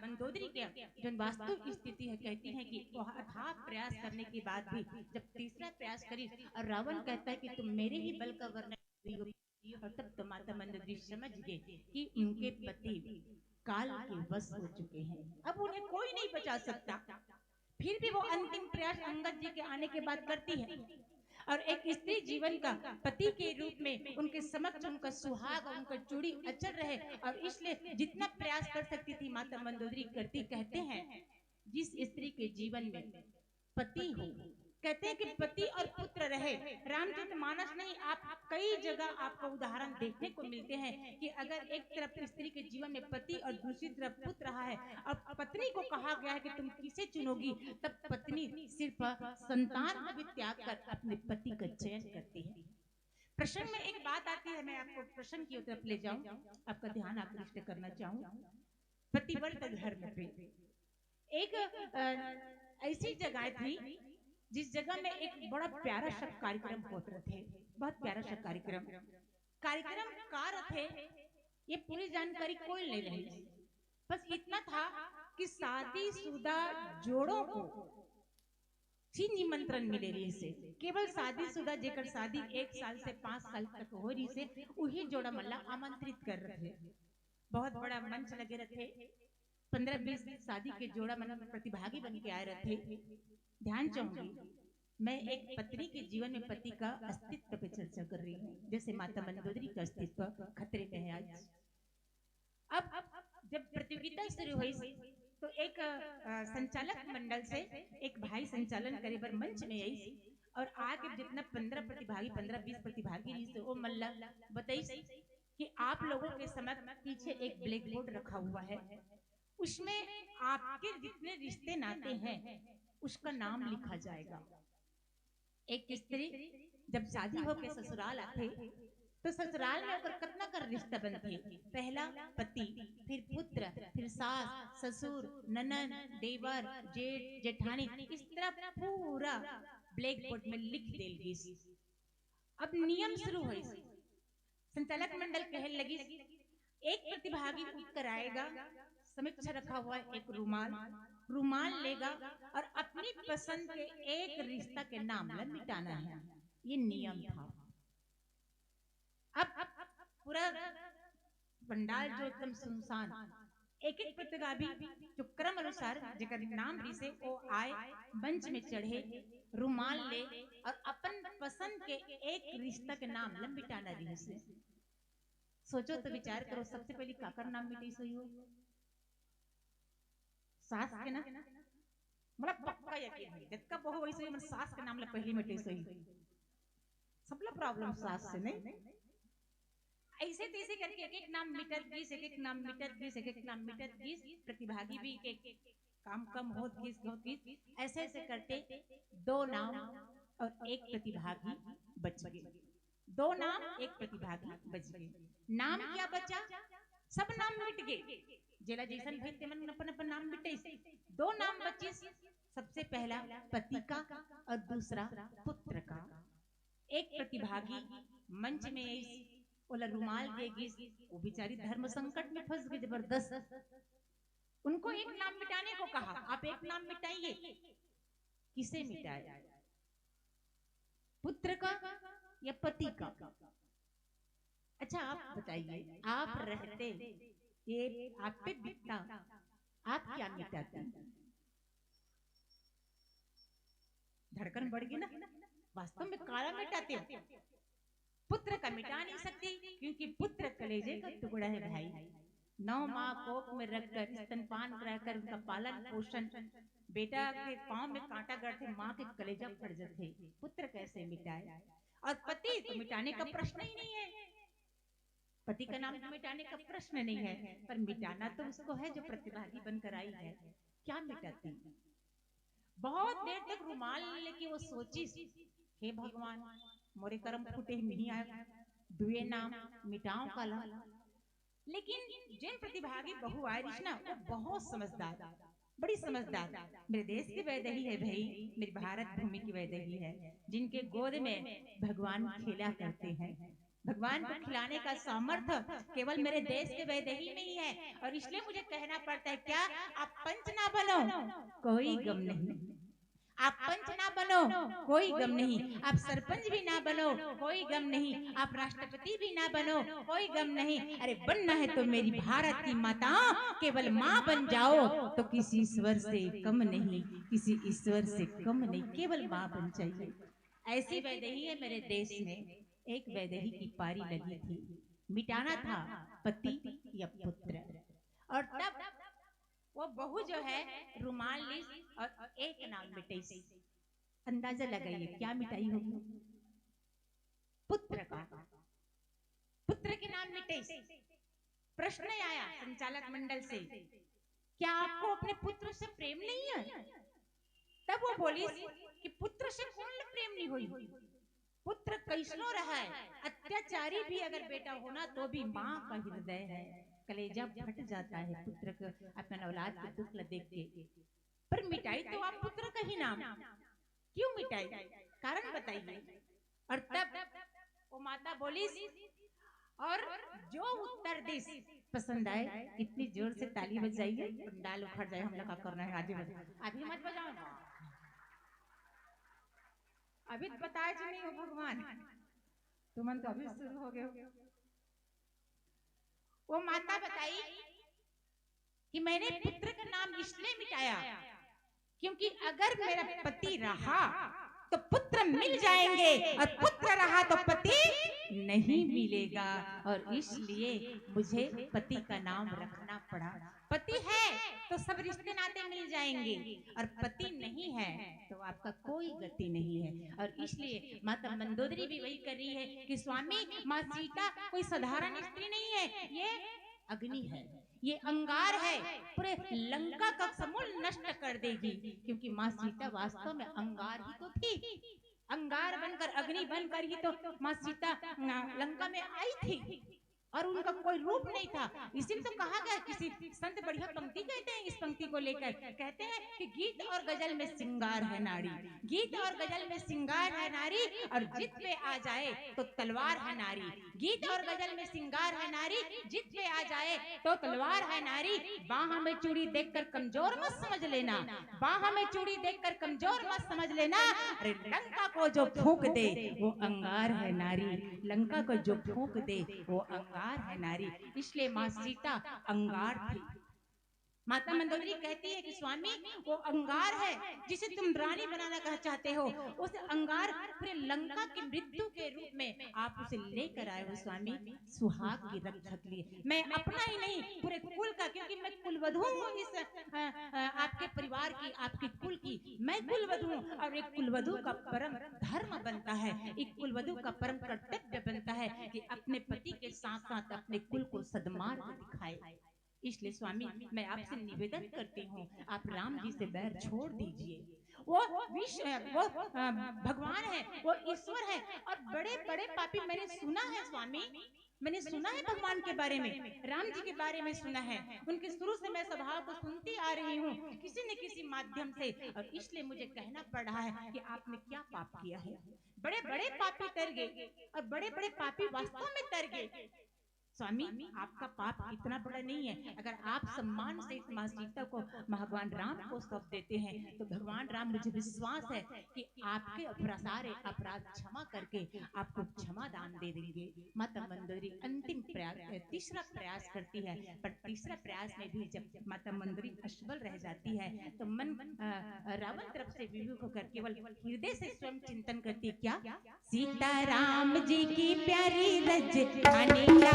मंदोदरी के जो वास्तु स्थिति है, कहती है कि अथाह प्रयास करने के बाद भी जब तीसरा प्रयास करी और रावण कहता है कि तुम मेरे ही बल का वर्णन, और तब तो माता मंदोदरी समझ गए कि उनके पति काल के वश हो चुके हैं, अब उन्हें कोई नहीं बचा सकता। फिर भी वो अंतिम प्रयास अंगद जी के आने के बाद करती है, और एक स्त्री जीवन का पति के रूप में उनके समक्ष उनका सुहाग, उनका चूड़ी अचल रहे, और इसलिए जितना प्रयास कर सकती थी माता मंदोदरी करती। कहते हैं जिस स्त्री के जीवन में पति हो, कहते हैं कि पति और पुत्र रहे, रामचरितमानस नहीं, आप कई जगह आपको उदाहरण देखने को मिलते हैं कि अगर एक तरफ स्त्री के जीवन में पति और दूसरी तरफ पुत्र रहा है, अब पत्नी को कहा गया है कि तुम किसे चुनोगी, तब पत्नी सिर्फ संतान को भी त्याग कर अपने पति का चयन करती है। प्रसंग में एक बात आती है, मैं आपको प्रसंग की तरफ ले जाऊं, आपका ध्यान आकृष्ट करना चाहूं। पतिव्रत धर्म पे एक ऐसी जगह थी जिस जगह में एक बड़ा प्यारा सा कार्यक्रम होते थे, बहुत प्यारा सा कार्यक्रम कार थे। ये पूरी जानकारी कोई नहीं रही, बस इतना था कि शादीशुदा जोड़ों को जी निमंत्रण मिले रही से, केवल शादीशुदा जेकर शादी 1 साल से 5 साल तक हो रही से वही जोड़ा मल्ला आमंत्रित कर रहे। बहुत बड़ा मंच लगे रहे, 15-20 शादी के जोड़ा मन प्रतिभागी बन के आए रहे। ध्यान चाहूंगी, मैं एक पत्नी के जीवन में पति का अस्तित्व पे चर्चा कर रही हूँ, जैसे माता मंदोदरी का अस्तित्व खतरे में है आज। अब जब प्रतियोगिता शुरू हुई तो एक संचालक मंडल से एक भाई संचालन करे बर मंच में आई और आके जितना 15-20 प्रतिभागी रही से वो मल्ला बताई कि आप लोगों के समक्ष पीछे एक ब्लैक बोर्ड रखा हुआ है, उसमें आपके जितने रिश्ते नाते हैं उसका नाम लिखा जाएगा। एक स्त्री जब शादी होकर ससुराल आते तो ससुराल में होकर कितना कर रिश्ता बनते, पहला पति, फिर पुत्र, फिर सास, ससुर, ननद, देवर, जेठ, जेठानी, इस तरह पूरा ब्लैक बोर्ड में लिख देगी। अब नियम शुरू हुई, संचालक मंडल कहने लगी एक प्रतिभागी उठकर आएगा, समीक्षा रखा हुआ एक रुमाल लेगा और अपनी पसंद के एक रिश्ता के नाम मिटाना है। ये नियम था। अब पूरा पंडाल जो एकदम सुनसान, एक प्रतिभागी जो क्रम अनुसार जेकर नाम भी से वो आए, मंच में चढ़े, रुमाल ले और अपन पसंद के एक रिश्ता के नाम मिटाना रही से। सोचो तो विचार करो, सबसे पहले काकर नाम मिटी सही हो? सास के ना, मतलब पक्का यकीन है जिसका बहु वैसे ही मन सास के नाम ले पहली मिटे सही। सबला प्रॉब्लम सास से नहीं, ऐसे तैसे करके एक नाम मिटत गीस, एक नाम मिटत गीस, एक नाम मिटत गीस, प्रतिभागी भी एक काम कम होत गीस, ऐसे ऐसे करते 2 नाम और एक प्रतिभागी बच गए। 2 नाम एक प्रतिभागी बच गए। नाम क्या बचा? सब नाम मिट गए, जेला जैसन भेद ते मन अपन अपन नाम मिटे। 2 नाम बचे, सबसे पहला पति का और दूसरा पुत्र का। एक प्रतिभागी मंच में ओला रुमाल देगी, वो बेचारी धर्म संकट में फंस गई जबरदस्त। उनको एक नाम मिटाने को कहा, आप एक नाम मिटाइए। किसे मिटाए? पुत्र का या पति का? अच्छा आप बताइए, आप रहते ये आप पे बीतता, आप क्या मिटाते? धड़कन बढ़ गई ना, वास्तव में काला मिटाते हो, पुत्र का मिटा नहीं सकती, क्योंकि पुत्र कलेजे का टुकड़ा है भाई। 9 माह कोख में रखकर स्तनपान कराकर उनका पालन पोषण, बेटा के पांव में कांटा गड़ते माँ के कलेजा फट जाते, पुत्र कैसे मिटाए? और पति तो मिटाने का प्रश्न ही नहीं है, पति का नाम तो मिटाने का प्रश्न नहीं है, पर मिटाना तो उसको है जो प्रतिभागी बनकर आई है। क्या मिटाती? बहुत देर तक रुमाल लेके वो सोची, हे भगवान मोरे कर्म फूटे नहीं आए, दुए नाम मिटाऊं काला। लेकिन जिन प्रतिभागी बहु आयरिश ना, वो बहुत समझदार, बड़ी समझदार, मेरे देश की वैदेही है भाई, मेरी भारत भूमि की वैदेही है, जिनके गोद में भगवान खेला करते हैं। भगवान को खिलाने का सामर्थ्य केवल मेरे देश के वैदेही में ही है, और इसलिए मुझे कहना पड़ता है, क्या आप पंच ना बनो कोई गम नहीं, आप पंच ना बनो कोई गम नहीं, आप सरपंच भी ना बनो कोई गम नहीं, आप राष्ट्रपति भी ना बनो कोई गम नहीं, अरे बनना है तो मेरी भारत की माता केवल माँ बन जाओ, तो किसी ईश्वर से कम नहीं, किसी ईश्वर से कम नहीं, केवल माँ बन जाइए। ऐसी वैदेही है मेरे देश में। एक वैदेही की पारी लगी थी, मिटाना था पति या पुत्र, और तब वो बहू जो है रुमाल ली और एक नाम मिटाई। अंदाजा लगाइए क्या मिटाई होगी? पुत्र का, पुत्र के नाम मिटाई। प्रश्न आया संचालक मंडल से, क्या आपको अपने पुत्र से प्रेम नहीं है? तब वो बोली कि पुत्र से कौन प्रेम नहीं हुई, पुत्र कैसनो रहा है, अत्याचारी भी अगर बेटा होना तो भी माँ का हृदय है, कलेजा फट जाता है पुत्र को अपने औलाद के दुख देख के। पर मिटाई तो आप पुत्र का ही नाम, क्यों मिटाई? कारण बताइए। और तब वो माता बोली, और जो उत्तर दिश पसंद आए इतनी जोर से ताली बजाइए, पंडाल उखड़ जाए। हम लोग का करना है आगे अभी मत बजाओ ना, अभी बताए जी नहीं हो भगवान, तुमन तो अभी शुरू हो गए। वो माता बताई कि मैंने पुत्र का नाम इसलिए मिटाया क्योंकि अगर मेरा पति रहा तो पुत्र मिल जाएंगे और पुत्र रहा तो पति नहीं मिलेगा, और इसलिए मुझे पति का नाम रखना पड़ा। पति है तो सब रिश्ते नाते मिल जाएंगे, और पति नहीं है तो आपका कोई गति नहीं है। और इसलिए माता मंदोदरी भी वही कर रही है कि स्वामी, माँ सीता कोई साधारण स्त्री नहीं है, ये अग्नि है, ये अंगार है, पूरे लंका का समूल नष्ट कर देगी। क्योंकि माँ सीता वास्तव में अंगार ही तो थी, अंगार बनकर अग्नि बनकर ही तो माँ सीता लंका में आई थी, और उनका कोई रूप नहीं था। इसीलिए तो कहा गया, किसी संत बढ़िया पंक्ति कहते हैं, इस पंक्ति को लेकर कहते हैं कि गीत और गजल में सिंगार है नारी, गीत और गजल में सिंगार है नारी, और जिद पे आ जाए तो तलवार है नारी। गीत और गजल में सिंगार है नारी, जिद पे आ जाए तो तलवार है नारी। बाह में चूड़ी देखकर कमजोर मत समझ लेना, बाह में चूड़ी देखकर कमजोर मत समझ लेना। अरे लंका को जो फूंक दे वो अंगार है नारी, लंका को जो फूंक दे वो अंगार है नारी। इसलिए माँ सीता अंगार थी। माता मंदोदरी कहती है कि स्वामी, वो अंगार है जिसे तुम रानी बनाना कह चाहते हो, उस अंगार पूरे लंका की मृत्यु के रूप में आप उसे लेकर आए हो स्वामी, सुहाग की रक्षा के लिए। मैं अपना ही नहीं पूरे कुल का, क्योंकि मैं कुलवधू हूँ इस आपके परिवार की, आपके कुल की मैं कुलवधू हूँ। और एक कुलवधू का परम धर्म बनता है, एक कुलवधू का परम कर्तव्य बनता है कि अपने पति के साथ साथ अपने कुल को सद्मार्ग दिखाए। इसलिए स्वामी, मैं आपसे निवेदन करती हूँ, आप राम जी से बैर छोड़ दीजिए। वो विश्व है, वो भगवान है, वो ईश्वर है, और बड़े बड़े पापी मैंने सुना है स्वामी, मैंने सुना है भगवान के बारे में, राम जी के बारे में सुना है। उनके शुरू से मैं स्वभाव को सुनती आ रही हूँ किसी न किसी माध्यम से, और इसलिए मुझे कहना पड़ रहा है कि आपने क्या पाप किया है। बड़े बड़े पापी तर गए, और बड़े बड़े पापी वास्तव में तर गए। स्वामी, आपका पाप इतना बड़ा नहीं है। अगर आप सम्मान से इस माँ सीता को भगवान राम को सौंप देते हैं तो भगवान राम, मुझे विश्वास है कि आपके सारे अपराध क्षमा करके आपको क्षमा दान दे देंगे। माता मंदोदरी अंतिम प्रयास, तीसरा प्रयास करती है, पर तीसरा प्रयास में भी जब माता मंदोदरी असफल रह जाती है तो मन रावण तरफ से विमुख होकर केवल हृदय से स्वयं चिंतन करती है, क्या सीता राम जी की प्यारी रजधानिया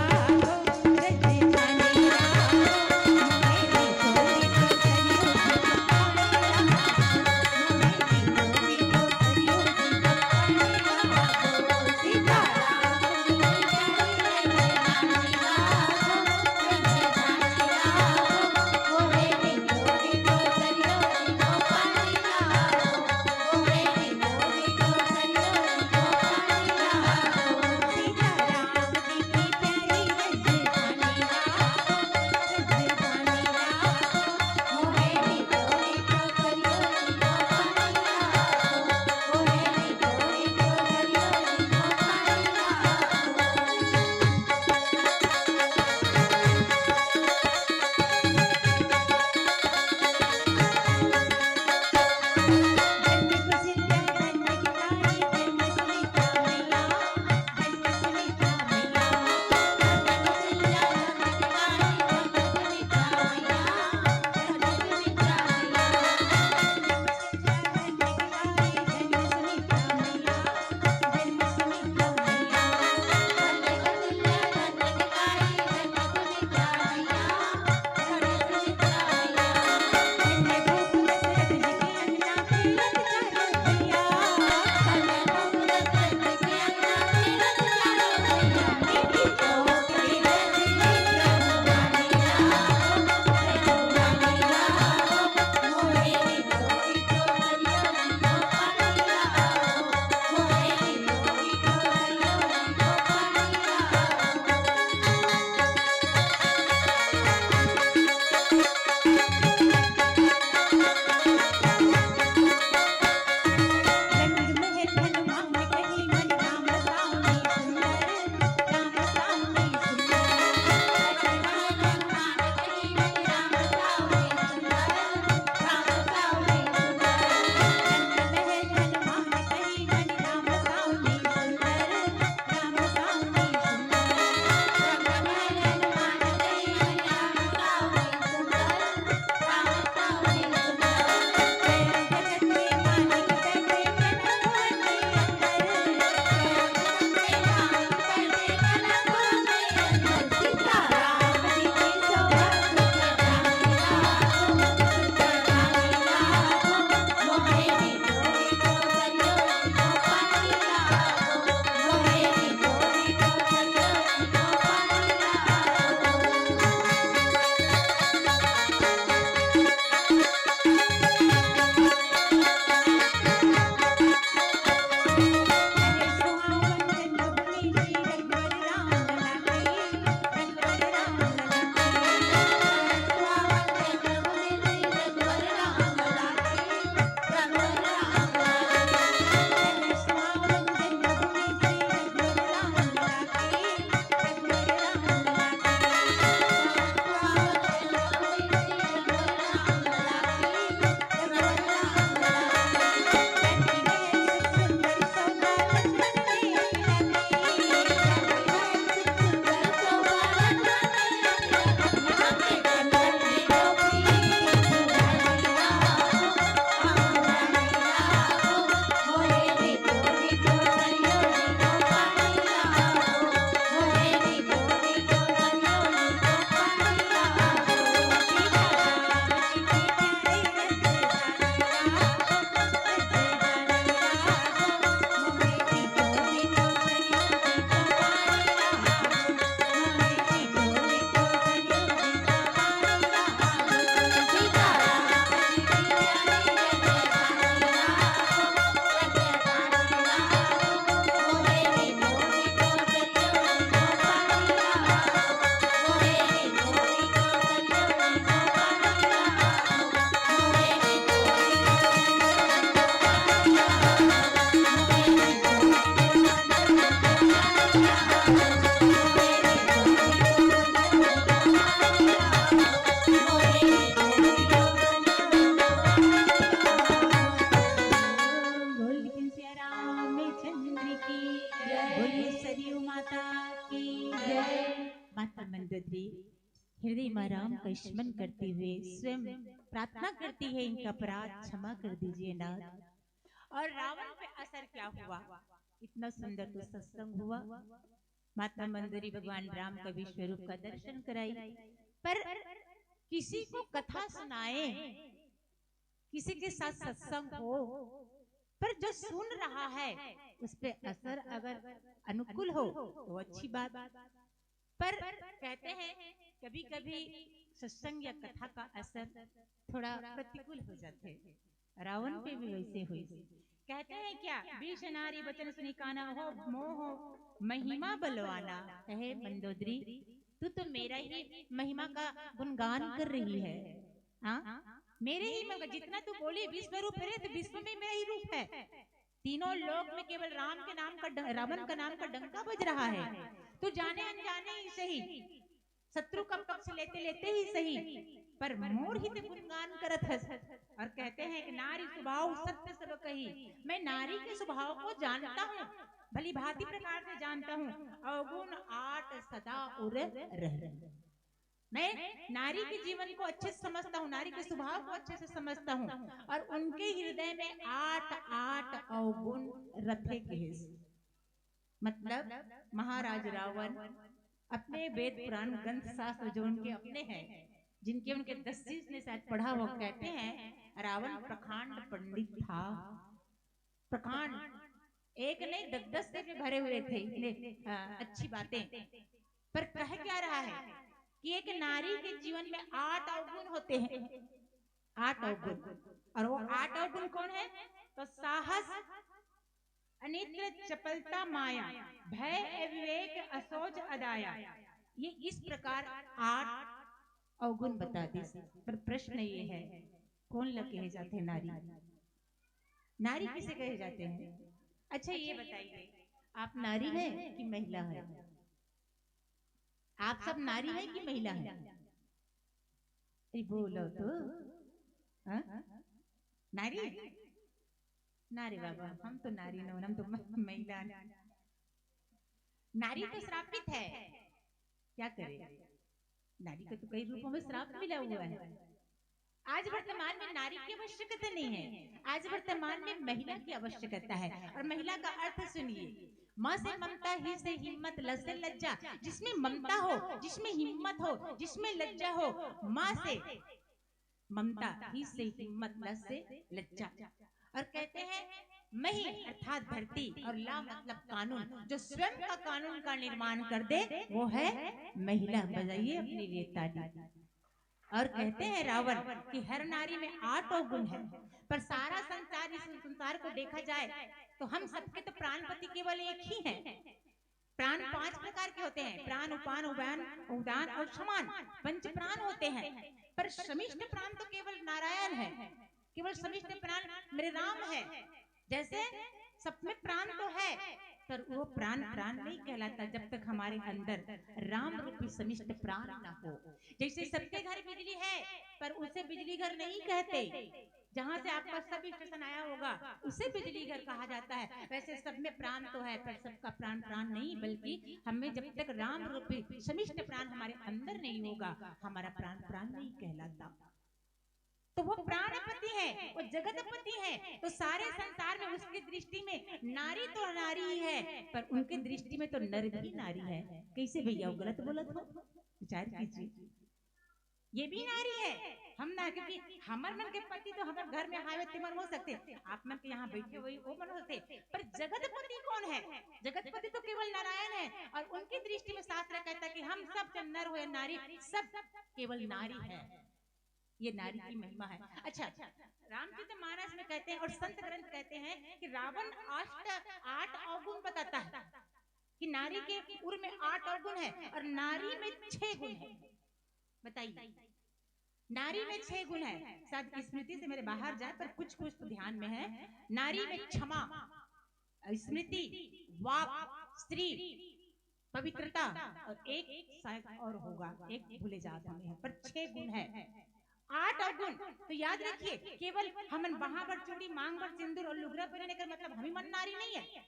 मंदोदरी हृदय में राम का स्मरण करते हुए स्वयं प्रार्थना करती है, इनका अपराध क्षमा कर दीजिए नाथ। और रावण पे असर क्या हुआ? इतना सुंदर तो सत्संग हुआ, माता मंदोदरी भगवान राम का विश्व रूप का दर्शन कराई। पर किसी को कथा सुनाए, किसी के साथ सत्संग हो, पर जो सुन रहा है उस पे असर अगर अनुकूल हो तो अच्छी बात। पर कहते हैं कभी कभी सत्संग या कथा का असर थोड़ा प्रतिकूल हो जाते हैं, रावण पे भी वैसे हुई। कहते हैं क्या, बीच नारी बचन सुनी काना हो, मोह महिमा बलवाना। कहे मंदोदरी तू तो मेरा ही महिमा का गुणगान कर रही है, हाँ मेरे ही महिमा, जितना तू बोली विश्व रूप है तो विश्व में मेरा ही रूप है। तीनों लोक में केवल राम के नाम का, रावण का नाम का डंका बज रहा है। तो जाने अनजाने ही सही, शत्रु का पक्ष लेते लेते ही सही, पर मोर हित गुणगान करत है। और कहते हैं कि नारी स्वभाव सत्य सब कही, मैं नारी के स्वभाव को जानता हूँ, भली भांति प्रकार से जानता हूँ। अवगुण आठ सदा उर रह, मैं नारी के जीवन को अच्छे से समझता हूँ, नारी के स्वभाव को अच्छे से समझता हूँ, और उनके हृदय में आठ आठ अवगुण रथे केस। मतलब महाराज रावण अपने वेद पुराण ग्रंथ शास्त्र जो उनके अपने हैं, जिनके उनके 10 ने शायद पढ़ा हुआ, कहते हैं रावण प्रकांड पंडित था। प्रकांड एक नहीं 10 से भी भरे हुए थे अच्छी बातें। पर कह क्या रहा है कि एक नारी के जीवन में 8 अवगुण होते हैं, 8 अवगुण। और वो 8 अवगुण कौन है? तो साहस, अनिद्र, चपलता, माया, भय, विवेक, असोच, अदाया। ये इस प्रकार 8 अवगुण बता दी। पर प्रश्न ये है, कौन लग कहे जाते हैं नारी? नारी किसे कहे जाते हैं? अच्छा ये बताइए, आप नारी हैं कि महिला है? आप सब नारी हैं कि महिला हैं? अरे बोलो तो, हाँ? नारी? नारी बाबा, हम तो नारी न, हम तो महिला। नारी तो श्रापित है, क्या करे? नारी को तो कई रूपों में श्राप मिला हुआ है। आज वर्तमान में नारी की आवश्यकता नहीं है, आज वर्तमान में महिला की आवश्यकता है। और महिला का अर्थ सुनिए, माँ से ममता, ही से हिम्मत, ल से लज्जा। जिसमें ममता हो, जिसमें हिम्मत हो, जिसमें लज्जा हो, माँ से ममता, ही से हिम्मत, ल से लज्जा। और कहते हैं मही अर्थात धरती, और ला मतलब कानून, जो स्वयं का कानून का निर्माण कर दे वो है महिला। बजाइए अपने लिए ताली। और कहते हैं रावण कि हर नारी में 8 अवगुण है, पर सारा संसार, इस संसार को देखा जाए तो हम सबके तो प्राणपति केवल एक ही है। प्राण 5 प्रकार के होते हैं, प्राण, उपान, उदान, उदान और समान, 5 प्राण होते हैं। पर समिष्ट प्राण तो केवल नारायण है, केवल समिष्ट प्राण मेरे राम है। जैसे सब में प्राण तो है, पर वो प्राण प्राण नहीं कहलाता जब तक हमारे अंदर राम रूपी समिष्ट प्राण ना हो। जैसे सबके घर बिजली है, पर उसे बिजली घर नहीं कहते। जहां से आपका सब स्टेशन आया होगा उसे बिजली घर कहा जाता है। वैसे सब में प्राण तो है, पर सबका प्राण प्राण नहीं, बल्कि हमें जब तक राम रूपी समिष्ट प्राण हमारे अंदर नहीं होगा, हमारा प्राण प्राण नहीं कहलाता। तो वो प्राणपति है, वो जगतपति है। तो सारे संसार में उसकी दृष्टि में नारी तो नारी ही है, पर उनके दृष्टि में तो नर भी नारी है। कैसे भैया, वो गलत बोला था? विचार कीजिए, ये भी नारी है, हम ना, क्योंकि हमारे मन के पति तो हमारे घर में हावे तिमर हो सकते, आप मन के यहाँ बैठे हुए वो मन होते, पर जगतपति कौन है? जगतपति तो केवल नारायण है। और उनकी दृष्टि में शास्त्र कहता है कि हम सब नर हुए नारी, सब केवल नारी है। ये नारी की महिमा है। अच्छा, रामचरितमानस में कहते हैं और संत ग्रंथ कहते हैं कि रावण 8 अवगुण बताता है, कि नारी के उर में 8 अवगुण है और नारी में 6 गुण है। बताइए, नारी में 6 गुण है। शायद स्मृति से मेरे बाहर जाए, पर कुछ कुछ तो ध्यान में है। नारी में क्षमा, स्मृति, वाक, स्त्री, पवित्रता, और एक शायद और होगा, एक भूले जाते हैं, पर 6 गुण है, 8 अवगुण। तो याद रखिए, केवल हम बाहा पर चूड़ी, मांग पर सिंदूर और लुगरा पहनने का मतलब हम ही मन नारी नहीं है।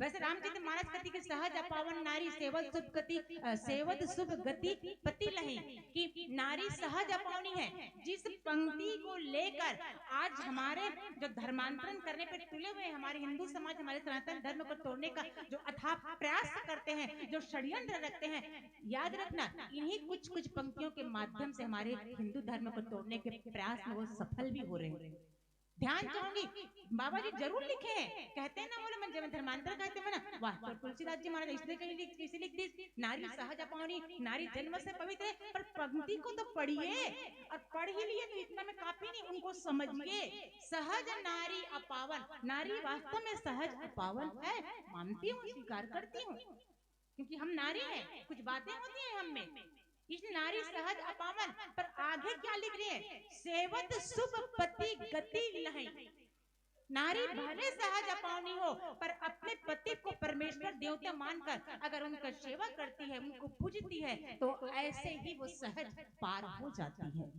वैसे रामचरित मानस कथी के सहज अपावन नारी सेवत शुभ गति पति लही कि नारी सहज अपावनी है। जिस पंक्ति को लेकर आज हमारे जो धर्मांतरण करने पर तुले हुए हमारे हिंदू समाज हमारे सनातन धर्म को तोड़ने का जो अथाह प्रयास करते हैं, जो षड्यंत्र रखते हैं, याद रखना इन्हीं कुछ कुछ पंक्तियों के माध्यम से हमारे हिंदू धर्म को तोड़ने के प्रयास में वो सफल भी हो रहे हैं। ध्यान चाहूंगी बाबा जी जरूर लिखे हैं, कहते हैं ना बोले मन जब धर्मांतर कहते हैं ना, वाह तो तुलसीदास जी महाराज इसलिए कैसे लिख दी नारी सहज अपावनी, नारी जन्म से पवित्र है। पर पंक्ति को तो पढ़िए और पढ़ ही लिए तो इतना में काफी नहीं, उनको समझिए। सहज नारी अपावन, नारी वास्तव में सहज अपावन है, मानती हूँ, स्वीकार करती हूँ, क्योंकि हम नारी हैं, कुछ बातें होती हैं हम में। इस नारी सहज अपावन पर आगे क्या लिख रही है, सेवत शुभ पति गति लहै। नारी भले सहज अपावनी हो पर अपने पति को परमेश्वर देवता मानकर अगर उनका सेवा करती है, उनको पूजती है, तो ऐसे ही वो सहज पार हो जाती है।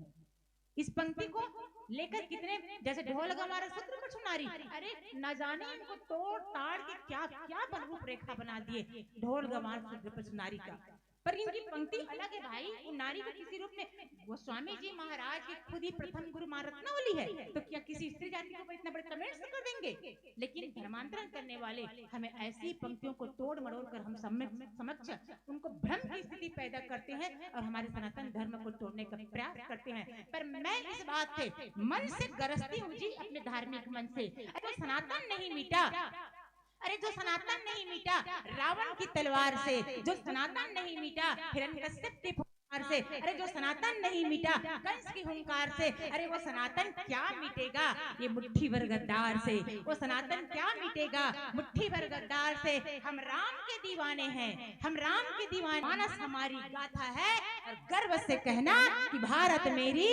इस पंक्ति को लेकर कितने जैसे ढोल गमारा सूत्र पर नारी, अरे न जाने इनको तोड़ ताड़ के क्या क्या रूप रेखा बना दिए ढोल गमार सूत्र पर नारी का। पर इनकी पंक्ति अलग है भाई, वो नारी के किसी रूप में वो स्वामी जी महाराज की खुद ही प्रथम गुरु मां रत्नावली है, तो क्या किसी स्त्री जाति को इतना बड़े कमेंट्स कर देंगे? लेकिन धर्मांतरण करने वाले हमें ऐसी पंक्तियों को तोड़ मरोड़ कर हम समक्ष उनको भ्रम की स्थिति पैदा करते हैं और हमारे सनातन धर्म को तोड़ने का प्रयास करते हैं। पर मैं इस बात से मन से गरजती हूँ जी, अपने धार्मिक मन से, अरे सनातन नहीं मिटा, अरे जो सनातन नहीं मिटा रावण की तलवार से, जो सनातन नहीं मिटा हिरण्यकश्यप की फुंकार से, अरे जो सनातन नहीं मिटा कंस की हुंकार से, अरे वो सनातन क्या मिटेगा ये मुट्ठी भर गद्दार से, वो सनातन क्या मिटेगा मुट्ठी भर गद्दार से। हम राम के दीवाने हैं, हम राम के दीवाने, मानस हमारी गाथा है और गर्व से कहना कि भारत मेरी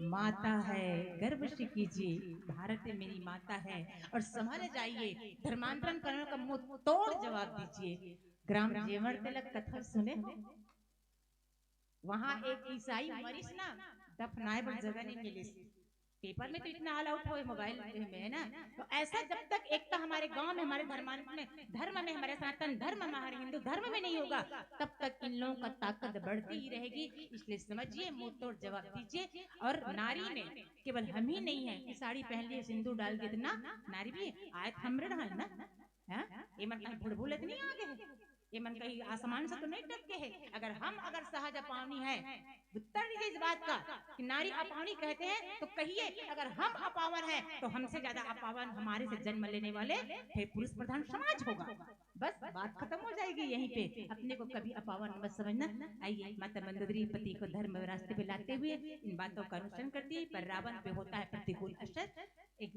माता है। गर्व से कीजिए, भारत मेरी माता है और संभल जाइए। धर्मांतरण करने का मुंह तोड़ जवाब दीजिए। ग्राम जेवर तिलक कथा सुने हो? वहां एक ईसाई मरीज ना दफनाए पर जगह नहीं मिली, पेपर में तो इतना ऑल आउट हुए मोबाइल में है ना। तो ऐसा जब तक एकता हमारे गांव में, हमारे धर्म में, हमारे सनातन धर्म में, हमारे हिंदू धर्म में नहीं होगा, तब तक इन लोगों का ताकत बढ़ती ही रहेगी। इसलिए समझिए, मुंह तोड़ जवाब दीजिए। और नारी में केवल हम ही नहीं है कि साड़ी पहन लिए सिंदूर डाल के, इतना नारी भी आयत हम है ना, ये मन कहीं भुड़भुलत नहीं आगे है, ये मन कहीं आसमान से तो नहीं टपके है। अगर सहज अपावनी है, उत्तर दीजिए इस बात का कि नारी अपावनी कहते हैं, तो कहिए अगर हम अपावन हैं तो हमसे ज्यादा अपावन हमारे से जन्म लेने वाले फिर पुरुष प्रधान समाज होगा। बस बात खत्म हो जाएगी यहीं पे। अपने को कभी अपावन मत समझना। आइए माता मंदोदरी पति को धर्म रास्ते पे लाते हुए इन बातों का अनुसरण करती है, पर रावण पे होता है प्रतिकूल असर। एक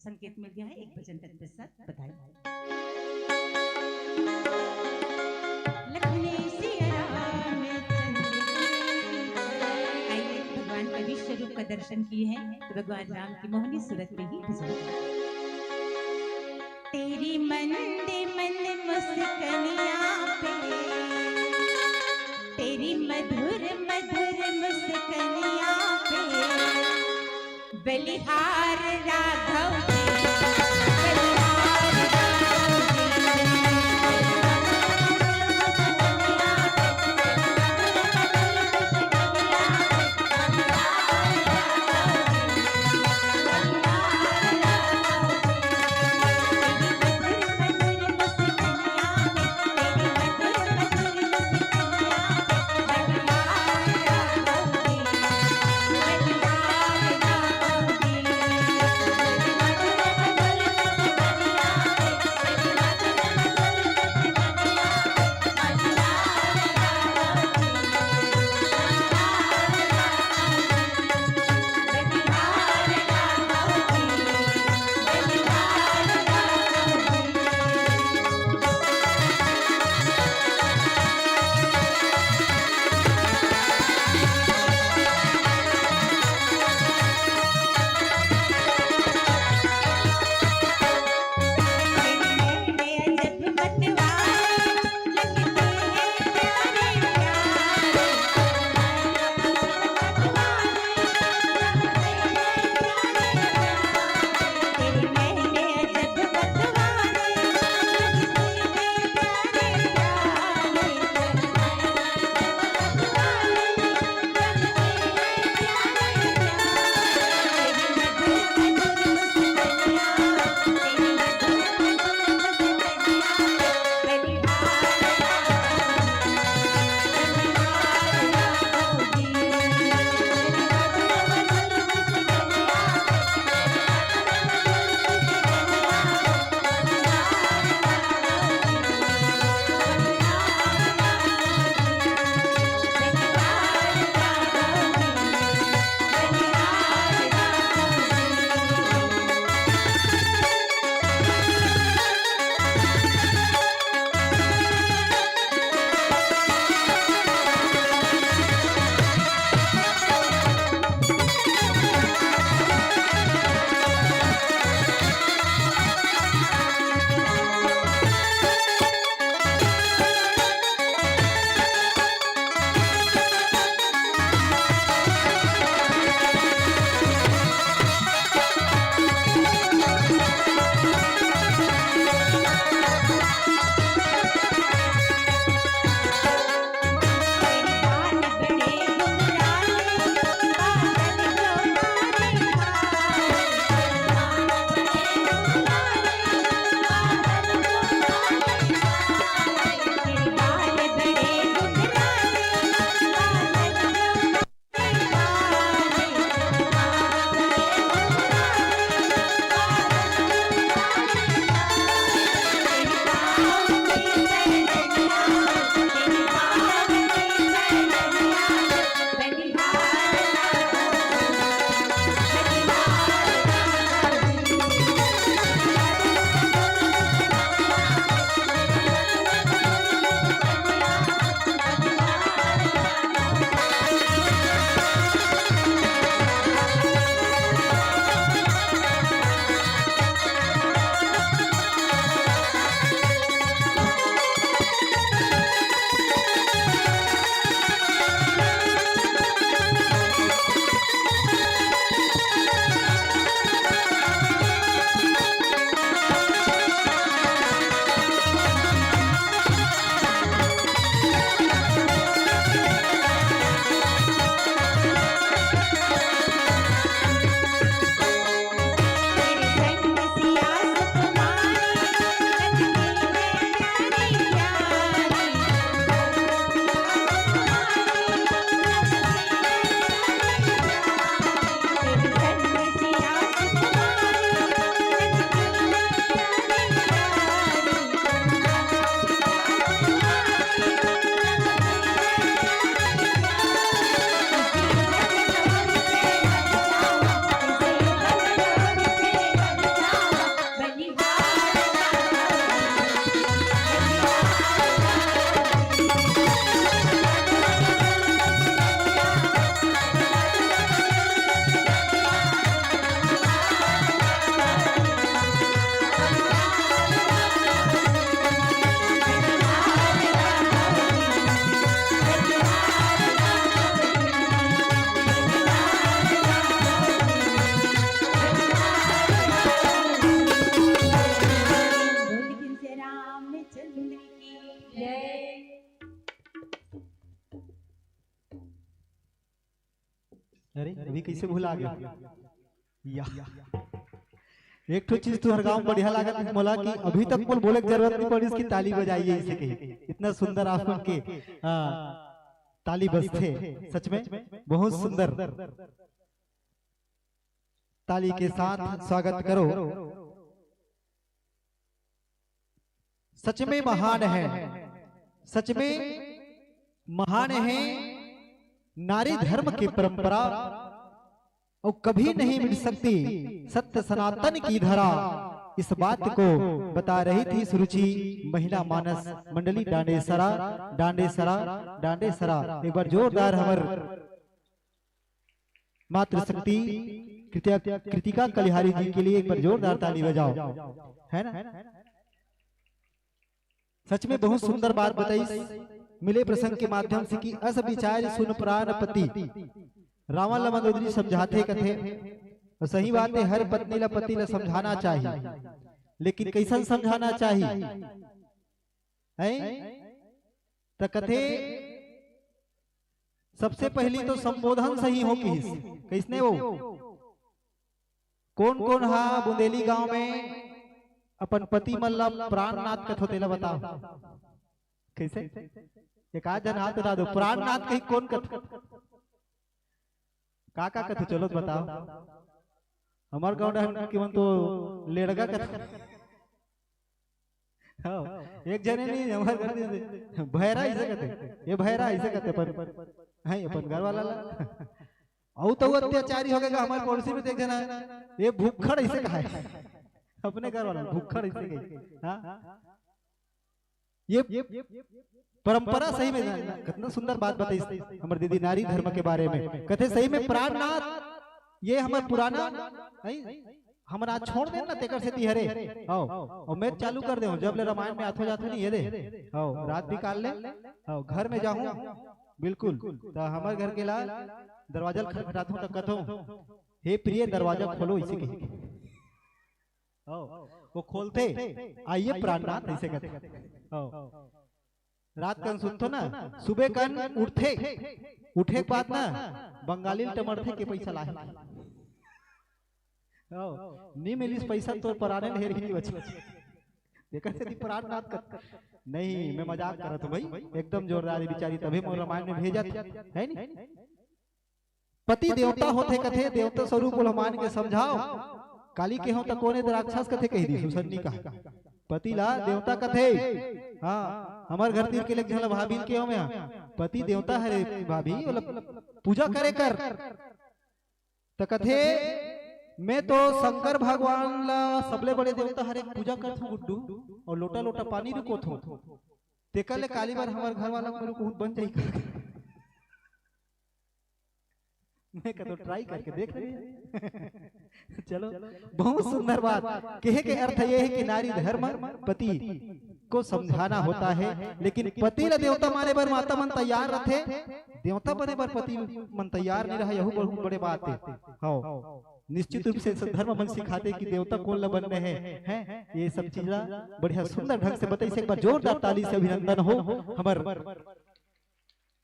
संकेत मिल गया है, एक भजन तक के साथ बताइए। भगवान का विश्व रूप का दर्शन किए हैं तो भगवान राम की मोहनी सूरत में ही भजन। तेरी मंदे मन मुस्कनिया पे, तेरी मधुर मधुर मुस्कनिया पे बलिहार राघव अरे अभी कैसे भूला गया या एक तो चीज तो हर गांव बढ़िया लागत मोला कि अभी तक बोल बोले की जरूरत नहीं पड़ी, इसकी ताली बजाइए इसे कही। इतना सुंदर आप के ताली बजते, सच में बहुत सुंदर। ताली के साथ स्वागत करो। सच में महान है, सच में महान है नारी धर्म की परंपरा, और कभी नहीं मिट सकती सत्य सनातन की धरा। इस बात को बता रही थी सुरुचि महिला मानस मंडली डांडेसरा डांडेसरा डांडेसरा। एक बार जोरदार हमार मातृशक्ति कृतिका कलिहारी जी के लिए एक बार जोरदार ताली बजाओ, है ना। सच में बहुत सुंदर बात बताई मिले प्रसंग के माध्यम से कि अस विचार सुन प्राण पति रावण लमनोदरी समझाते कथे। और सही बात है, हर पत्नी ला पति ला समझाना चाहिए, लेकिन कैसा समझाना चाहिए तो कथे सबसे पहली तो संबोधन सही हो किसने वो कौन कौन हा बुंदेली गांव में अपन पति मल्ला प्राणनाथ कथ होते ला बताओ कैसे। एक आध जन हाथ उठा दो, प्राणनाथ कहीं कौन कथ काका कथ चलो बताओ। हमार गाँव के मन तो लेड़गा कथ एक जने नहीं हमारे घर भैरा ऐसे कहते, ये भैरा ऐसे कहते पर है अपन घर वाला औ तो अत्याचारी हो गया। हमारे पड़ोसी में देख देना ये भूखड़ ऐसे कहा है, अपने घर वाला भूखड़ ऐसे गई। हाँ ये परंपरा सही में कितना सुंदर बात बताई हमारे दीदी नारी धर्म के बारे में। कहते सही में प्राणनाथ ये हमारा पुराना हमारा छोड़ दे ना तेकर से तिहरे आओ और मैं चालू कर दे जब ले रामायण में आथो जाते नहीं ये दे आओ रात निकाल ले आओ घर में जाऊं बिल्कुल। तो हमारे घर के ला दरवाजा खटखटाता हूं तब कहता हूं हे प्रिय दरवाजा खोलो इसे कही। वो खोलते आइए प्राणनाथ ऐसे कहते। रात कन सुनतो ना सुबह कन उठे उठे के बाद ना बंगाली टमरथे के पैसा लाए नहीं मिलिस पैसा तो पराने ढेर ही बचे देखा से प्राणनाथ का नहीं मैं मजाक कर रहा था भाई एकदम जोरदार बेचारी तभी मोर रामायण में भेजा है नहीं। पति देवता होते कथे देवता स्वरूप मान के समझाओ। काली के हो तो कोने राक्षस कथे कही दी सुसन्नी का पति ला देवता कथे। हाँ हमारे घर तीर के लिए झल भाभी के हो में पति देवता है भाभी पूजा करे कर तो कथे मैं तो शंकर भगवान ला सबले बड़े देवता हरे पूजा करथू गुड्डू और लोटा लोटा पानी रुको थो तेकर ले काली बार हमारे घर वाला मेरे को बन जाई मैं तो ट्राई करके देख रही चलो बहुत सुंदर बात कहे के अर्थ ये है कि नारी धर्म पति को समझाना होता है। लेकिन पति ला देवता माने बर माता मन तैयार रहते, देवता बने बर पति मन तैयार नहीं रहा यही बहुत बड़े बात है। हाँ निश्चित रूप से धर्म मन सिखाते कि देवता कौन ला बनने हैं ये सब चीज बढ़िया सुंदर ढंग से बताई से एक बार जोरदार ताली से अभिनंदन हो। हमार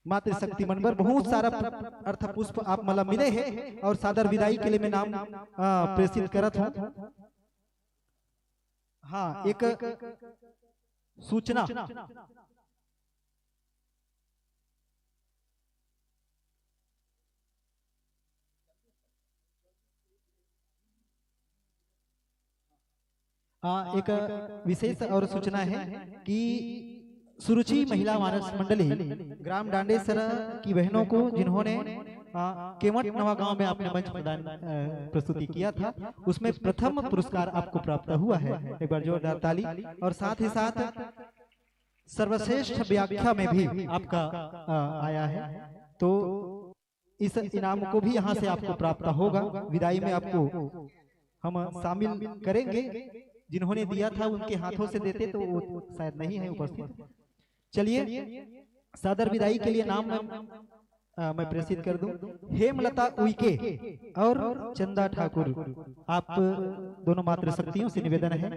मातृशक्ति मन पर बहुत सारा अर्थ पुष्प आप मतलब मिले हैं और सादर विदाई के लिए मैं नाम प्रेषित करत हूं। हाँ एक सूचना एक विशेष और सूचना है कि सुरुचि महिला मानस मंडली ग्राम डांडेसरा की बहनों को जिन्होंने केवट नवा गांव में आपने मंच प्रदान प्रस्तुति किया था उसमें प्रथम पुरस्कार आपको प्राप्त हुआ है। एक बार जोरदार ताली। और साथ ही साथ सर्वश्रेष्ठ व्याख्या में भी आपका आया है तो इस इनाम को भी यहाँ से आपको प्राप्त होगा। विदाई में आपको हम शामिल करेंगे, जिन्होंने दिया था उनके हाथों से देते तो वो शायद नहीं है उपस्थित। चलिए सादर विदाई के लिए नाम मैं प्रेषित कर दूं। हेमलता उइके और चंदा ठाकुर, आप दोनों मात्र शक्तियों से निवेदन है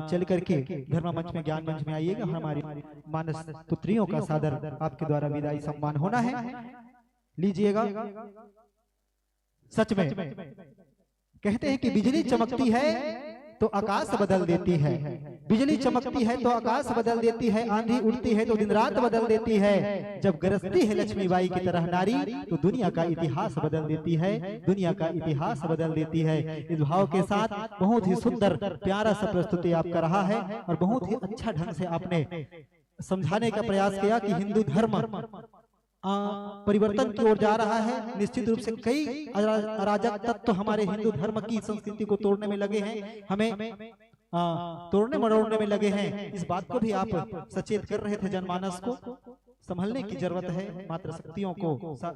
चल करके धर्म मंच में ज्ञान मंच में आइएगा। हमारी मानस पुत्रियों का सादर आपके द्वारा विदाई सम्मान होना है, लीजिएगा। सच में कहते हैं कि बिजली चमकती है तो आकाश बदल देती है, बिजली चमकती है तो आकाश बदल देती है, आंधी उठती है तो दिन रात बदल देती है, जब गरजती है लक्ष्मीबाई की तरह नारी तो दुनिया का इतिहास बदल देती है, दुनिया का इतिहास बदल देती है। इस भाव के साथ बहुत ही सुंदर प्यारा सा प्रस्तुति आपका रहा है और बहुत ही अच्छा ढंग से आपने समझाने का प्रयास किया कि हिंदू धर्म परिवर्तन की ओर जा रहा है। निश्चित रूप से कई अराजक तत्व तो हमारे हिंदू धर्म की संस्कृति को तोड़ने में लगे हैं, हमें तोड़ने मरोड़ने में लगे हैं। इस बात को भी आप सचेत कर रहे थे, जनमानस को संभलने की जरूरत है। मात्र शक्तियों को,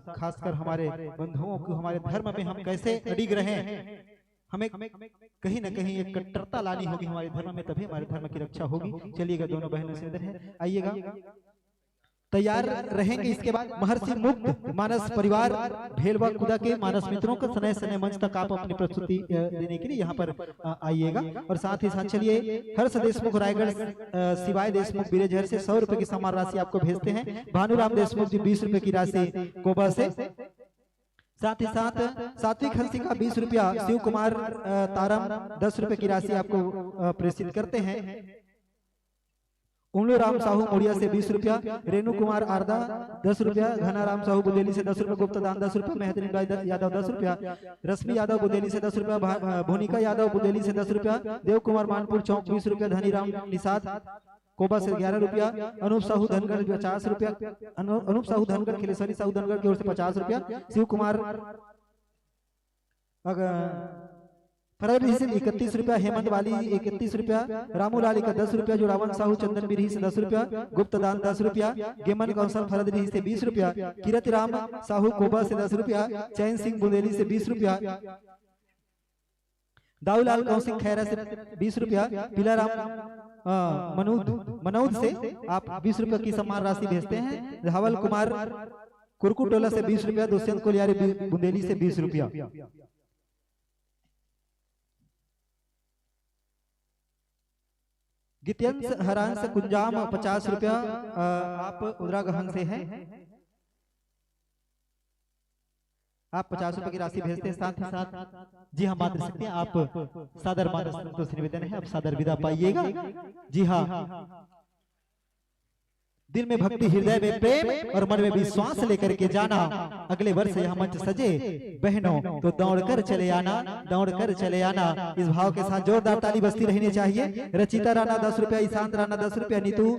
खासकर हमारे बंधुओं को, हमारे धर्म में हम कैसे अडिग रहे हैं, हमें कहीं न कहीं एक कट्टरता लानी होगी हमारे धर्म में, तभी हमारे धर्म की रक्षा होगी। चलिएगा, दोनों बहनों से इधर है, आइएगा, तैयार रहेंगे। इसके बाद महर्षि मुक्त मानस परिवार भेलवा कुदा के मानस मित्रों को सनय सनय मंच तक आप अपनी प्रस्तुति देने के लिए यहाँ पर आइएगा। और साथ ही साथ चलिए, हर्ष देशमुख रायगढ़, शिवाय देशमुख बिरेजहर से 100 रुपए की सम्मान राशि आपको भेजते हैं। भानुराम देशमुख जी 20 रुपए की राशि कोबा से। साथ ही साथ सात्विक हंसी का 20 रुपया, शिव कुमार तारम 10 रुपए की राशि आपको प्रेषित करते हैं। उमलो राम साहू मोड़िया से 20 रुपया, रेणु कुमार आरदा 10 रुपया, घना राम साहू बुदेली से 10 रुपया, गुप्ता दान 10 रुपया, मेहदीन यादव 10 रुपया, रश्मि यादव बुदेली से 10 रुपया, भूनिका यादव बुदेली से 10 रुपया, देव कुमार मानपुर चौक 20 रुपया, धनीराम निषाद कोबा से 11 रुपया, अनूप साहू धनगढ़ 50 रुपया, अनूप साहू धनगढ़, खिलेश्वरी साहू धनगढ़ की ओर से 50 रुपया, शिव कुमार फरवरी से 31 रुपया, हेमंत वाली 31 रुपया, रामूलाल का 10 रुपया, जो रावण साहू चंदन बिरही से 10 रुपया, गुप्त दान 10 रुपया, गेमन कौशल फरवरी से 20 रुपया, किरत राम साहू कोबा से 10 रुपया, चैन सिंह बुंदेली से 20 रुपया, दाऊलाल कौशिक खैरा से 20 रुपया, पीलाराम मनौद से आप 20 रुपया की सम्मान राशि भेजते हैं। धवल कुमार कुरकुटोला से 20 रुपया, दुष्यंत कोलियारी बुंदेली से 20 रुपया। गित्यंश हरान से कुंजाम 50 रुपया, आप उद्रा गहन से हैं, आप 50 रुपए की राशि भेजते हैं। साथ ही साथ जी हाँ, मात्र सकते हैं आप सादर मानस तो निवेदन है, आप सादर विदा पाइएगा। जी हाँ, दिल में भक्ति, हृदय में प्रेम और मन में विश्वास लेकर के जाना। अगले वर्ष यह मंच सजे बहनों तो दौड़कर चले आना, दौड़कर चले आना। इस भाव के साथ जोरदार ताली बजती रहनी चाहिए। रचिता राणा 10 रुपया, ईशांत राणा 10 रुपया, नीतू